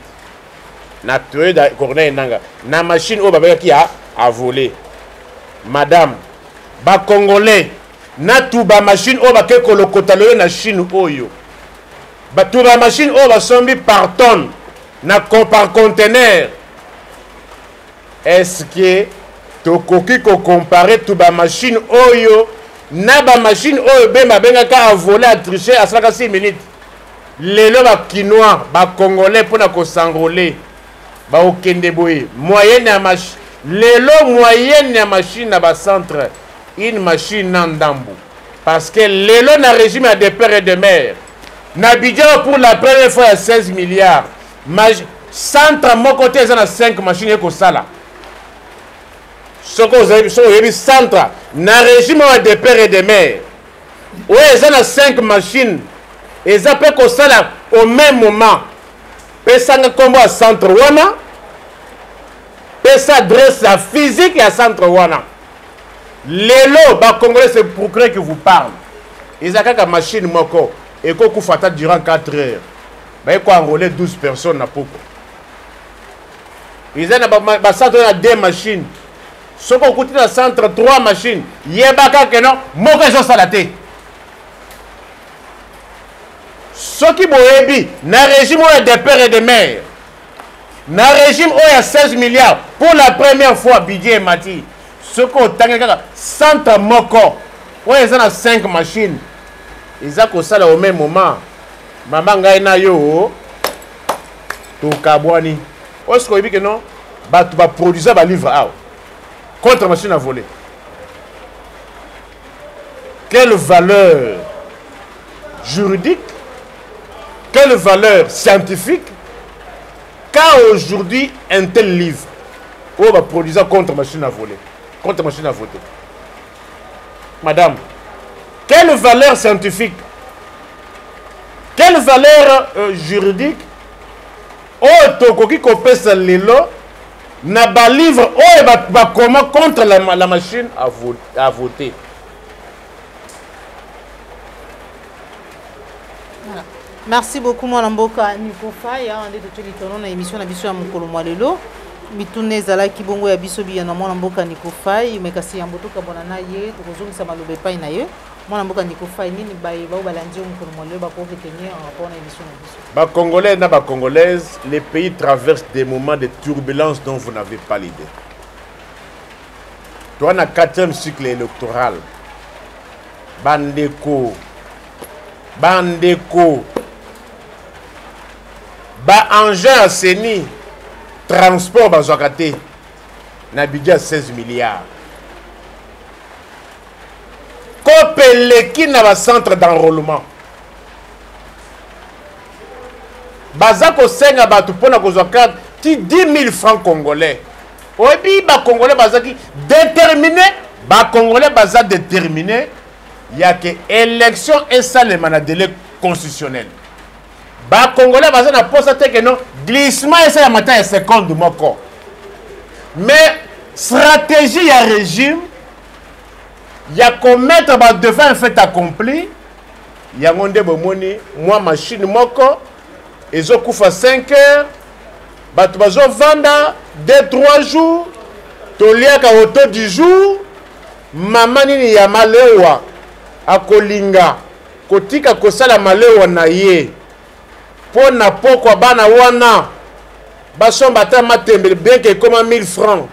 Na tué da Corneille Nanga. Na machine au babaka qui a volé. Madame, ba Congolais. Na tout ba machine au bake kolokotalo na Chine oyo. Ba tout ba machine au ba sombi par tonne na par conteneur. Est-ce que tokoki ko comparer tout ba machine oyo na ba machine oyo bemba benga ka a volé à tricher à 56 minutes. Lelo ba quinois ba Congolais pour na ko s'enrôler. Ba okende boye moyenne ya machine. Lelo moyenne ya machine na ba centre. Une machine n'andambu. Parce que l'élo n'a régime à des pères et des mères. N'a budget pour la première fois à 16 milliards. Centre, mon côté, il y a 5 machines et ça là. Ce que vous avez vu, centre, n'a régime à des pères et des mères. Oui, il y a 5 machines. Et ça peut que ça là au même moment. Et ça n'a comme à centre Wana. Et ça adresse la physique à centre Wana. Les lots, bah, Congolais, c'est pour créer que vous parle. Ils ont une machine moko et qu'on fait durant 4 heures. Bah, il faut enrôler 12 personnes à Poko. Ils ont un centre 2 machines. Ce qu'on coûte dans le centre 3 machines. Il y a que non, moko ils ont salaté. Ce qui boébi, na régime où il y a des pères et des mères. Na régime où il y a 16 milliards. Pour la première fois, budget Mati. Ce qu'on a centre moko, où ils ont 5 machines, ils ont ça au même moment. Maman gaina yo, to kabwani. Est-ce qu'on dit que non? Bah tu vas produire un livre contre machine à voler. Quelle valeur juridique, quelle valeur scientifique, car aujourd'hui un tel livre, on va produire contre machine à voler. Contre machine à voter. Madame, quelle valeur scientifique, quelle valeur juridique, oh, tokoki kopesa lelo, na ba livre, oh, ba comment contre la machine à voter. Voilà. Merci beaucoup, mon amboka Nico Faye, on est de tous les tournants dans l'émission de Biso ya Mokolo Mwalelo. Mitune zala kibongo ya biso bi na mwana mboka Nico Faye mekasi ya mbotoka bonana ye tozongisa malobe pai na ye mwana mboka Nico Faye nini baye ba balandi Mokolo Mwalelo ba ko retenir en rapport na émission na biso. Ba Congolais na ba Congolaises, les pays traversent des moments de turbulence dont vous n'avez pas l'idée. Toi na 4e cycle électoral. Bandeko ba engin à Seni transport bazwakate na budget 16 milliards. Kopeleki na ba centre d'enrôlement. Bazako senga batu pona kozwa carte ti 10 000 francs congolais. Obi ba congolais bazaki déterminé, ba congolais baza déterminé, il y a que élection et ça le délai constitutionnel. ba Congolais baza na posa te que non glissement esa ya matin ya seconde moko. Mais stratégie ya régime ya commettre ba devant un fait accompli ya ngonde bomoni moi machine moko ezokufa 5 heures bato bazo vanda 2-3 jours toliaka auto du jour mama nini ya malewa akolinga kotika kosala malewa na ye pona pokwa bana wana basomba ta matembe bien que comme 1000 francs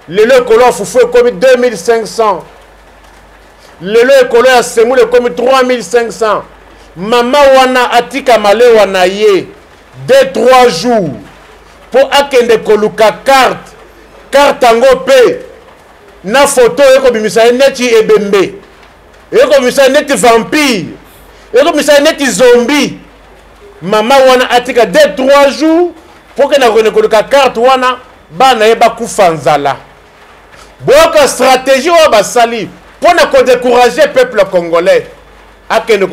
lelo ekolo fufu ekomi 2500 lelo ekolo ya semule ekomi 3500 mama wana atika malewa na ye 2-3 jours po akende koluka carte yango pe na photo ekobimisa ye neti ebembe ekobimisa ye neti vampire ekobimisa ye neti zombie mama wana atika 2-3 jours po kende kende koluka carte wana bana ye bakufa nzala boyoka stratégie oyo basali mpona kodécourager peuple congolais akende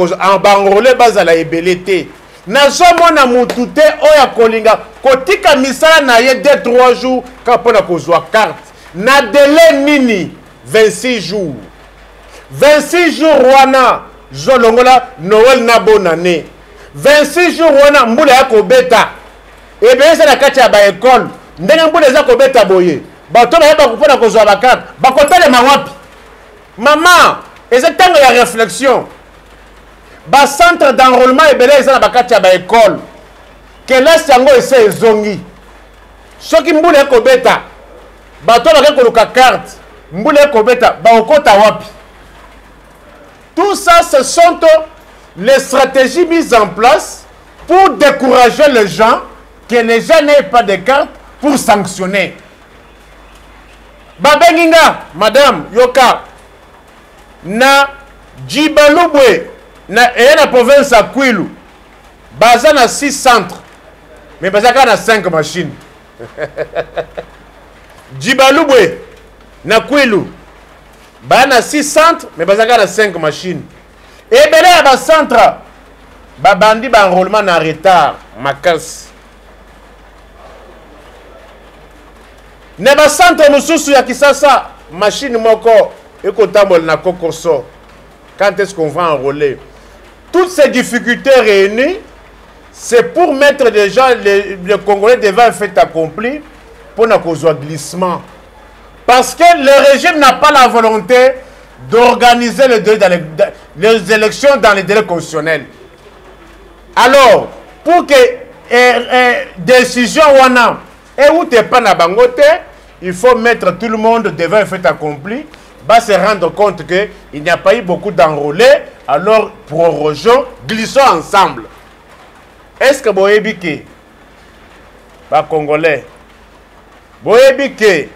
banrole bazala ebele te nazomona mutu te oyo akolinga kotika misala na ye 2-3 jours kaka mpona kozwa carte na délai nini 26 jours 26 jours wana zolongola Noël na bonne année 26 jours wana mbula ya kobeta ebeyesa na kati ya baekole ndenge mbula eza kobeta boye bato bayeba mpona kozwa bakarte bakotelema wapi mama eza ntango ya réflexion bacentre d'enrôlement ebele eza na bakati ya baekole kelasi yango ese ezongi soki mbula ekobeta bato bake koluka carte mbula ekobeta bakokota wapi. Tout ça ce sont les stratégies mises en place pour décourager les gens que les gens n'aient pas de carte pour sanctionner. Babenginga madame yoka na Djibalubwe na province à Kwilu baza na 6 centres mais baza na 5 machines. Djibalubwe na Kwilu baza na 6 centres mais baza na 5 machines. Et belé ya ba centre babandi ba enrôlement na retard makasi. Ne ba centre mususu ya Kisasa machine moko ekotambol na kokoso. Quand est-ce qu'on va enrôler? Toutes ces difficultés réunies, c'est pour mettre déjà les Congolais devant un fait accompli pour n'a qu'au glissement. Parce que le régime n'a pas la volonté d'organiser les élections dans les délais constitutionnels. Alors, pour que décision wana et où t'es pas na bangote, il faut mettre tout le monde devant un fait accompli. Va se rendre compte qu'il n'y a pas eu beaucoup d'enrôlés, alors prorogeons, glissons ensemble. Est-ce que Boyebike, les Congolais, Boyebike,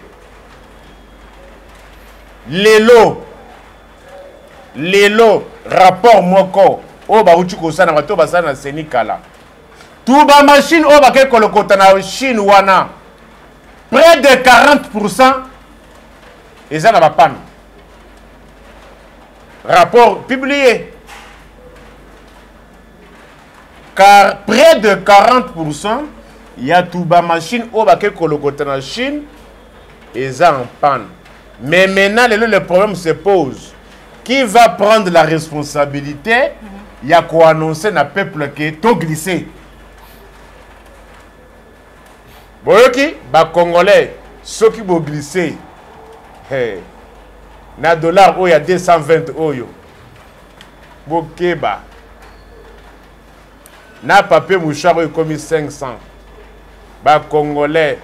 les lots, rapport Moko, Oba Uchukosana, Watoba Sana Senikala, tout ba machine Oba Kekolokotana, Chine Wana, près de 40%, ils en ont pas. Rapport publié. Car près de 40%, il y a tout bas machine au baquet colocoté en Chine et ça en panne. Mais maintenant, le problème se pose. Qui va prendre la responsabilité? Il y a quoi annoncer dans le peuple qui est tout glissé. Boyoki, ba Congolais, ceux qui vont glisser. Hey. Na dollar il y a 220 oyo. Bokeba. Na papier mouchard comme 500. Ba Congolais.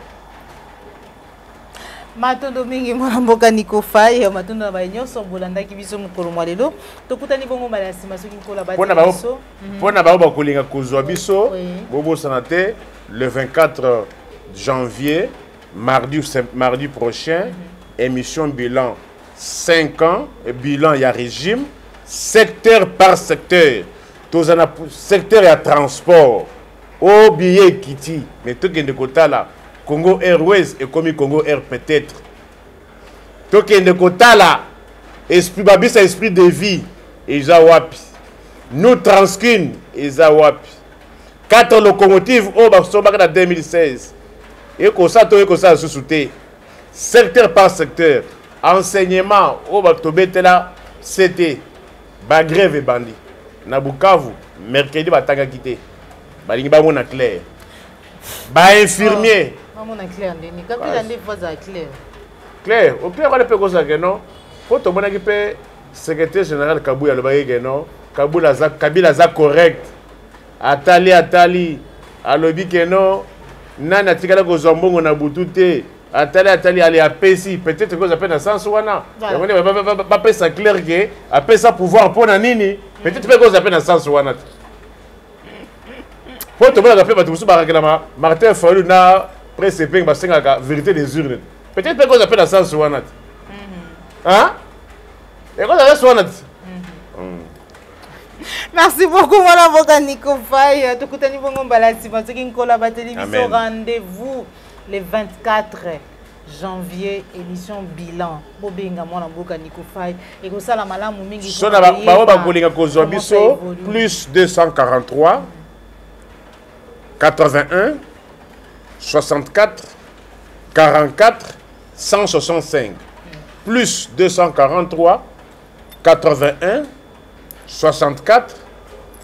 Matondo mingi mwana mboka nikofa ya matondo ba nyonso bolanda ki biso mukolo mwalelo tokutani bongo bala sima soki kola ba biso pona ba ba kolinga kozwa biso bobo sanate le 24 janvier mardi prochain émission bilan 5 ans et bilan il y a régime secteur par secteur tous un secteur et transport au billet kiti mais tout qui est de côté là Congo Airways et comme Congo Air peut-être. Tout qui est de côté là, esprit babisa esprit de vie et ils wapi. nous Transkin Ezawapi 4 locomotives au Basobaka en 2016 et que ça sous-souté secteur par secteur enseignement au Batobetela c'était grève et bandit na Bukavu mercredi batanga quitté balingi ba mona clair ba infirmier mona clair ndeni kapela ndé faza clair clair au clair on peut cause que non faut to mona ki pe secrétaire général Kabouya le baye que non Kabila za correct atali alobi que non nana tikala ko zombongo na butute atali ali apesi peut-être que ça peut dans sens wana ba pesa clair que apesa pouvoir pour na nini peut-être que ça peut dans sens wana faut te voir ba tout ba rekla Martin Fayulu na précipé ba senga vérité des urnes peut-être que ça peut dans sens wana hein et quoi ça wana. Merci beaucoup, mon avocat Nico Faye. Tout le monde a télévision. Rendez-vous le 24 janvier, émission bilan. Bobenga, mon avocat Nico Faye. Et que ça, la malade, plus 243 81 64 44 165. Plus 243 81 64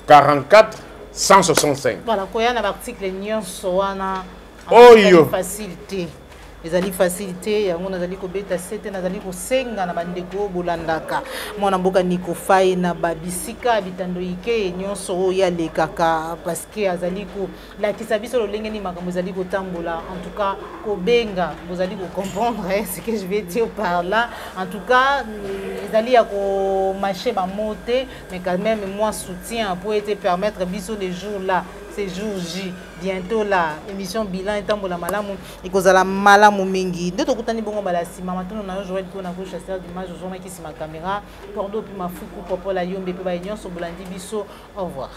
44 165. Voilà, quand il y a un article, il y a une facilité. Les alliés facilité, il y a un allié qui est assez, il y a un allié qui est assez, bolandaka. Mon amboka Nico Faye na babisika habitando ike nyonso ya le kaka parce que azali ko la kisabiso lo lengeni makambo azali ko tambola en tout cas ko benga vous allez comprendre ce que je vais dire par là en tout cas azali ya ko marcher ba monter mais quand même moi soutien pour te permettre biso les jours là ces jours J bientôt là émission bilan etambola malamu ikozala malamu mingi nde tokutani bongo bala sima matono na Joël ko na ko chasseur d'image ozoma ki sima caméra cordo puis mafuku popola yombe pe ba nyonso bolandi biso au revoir.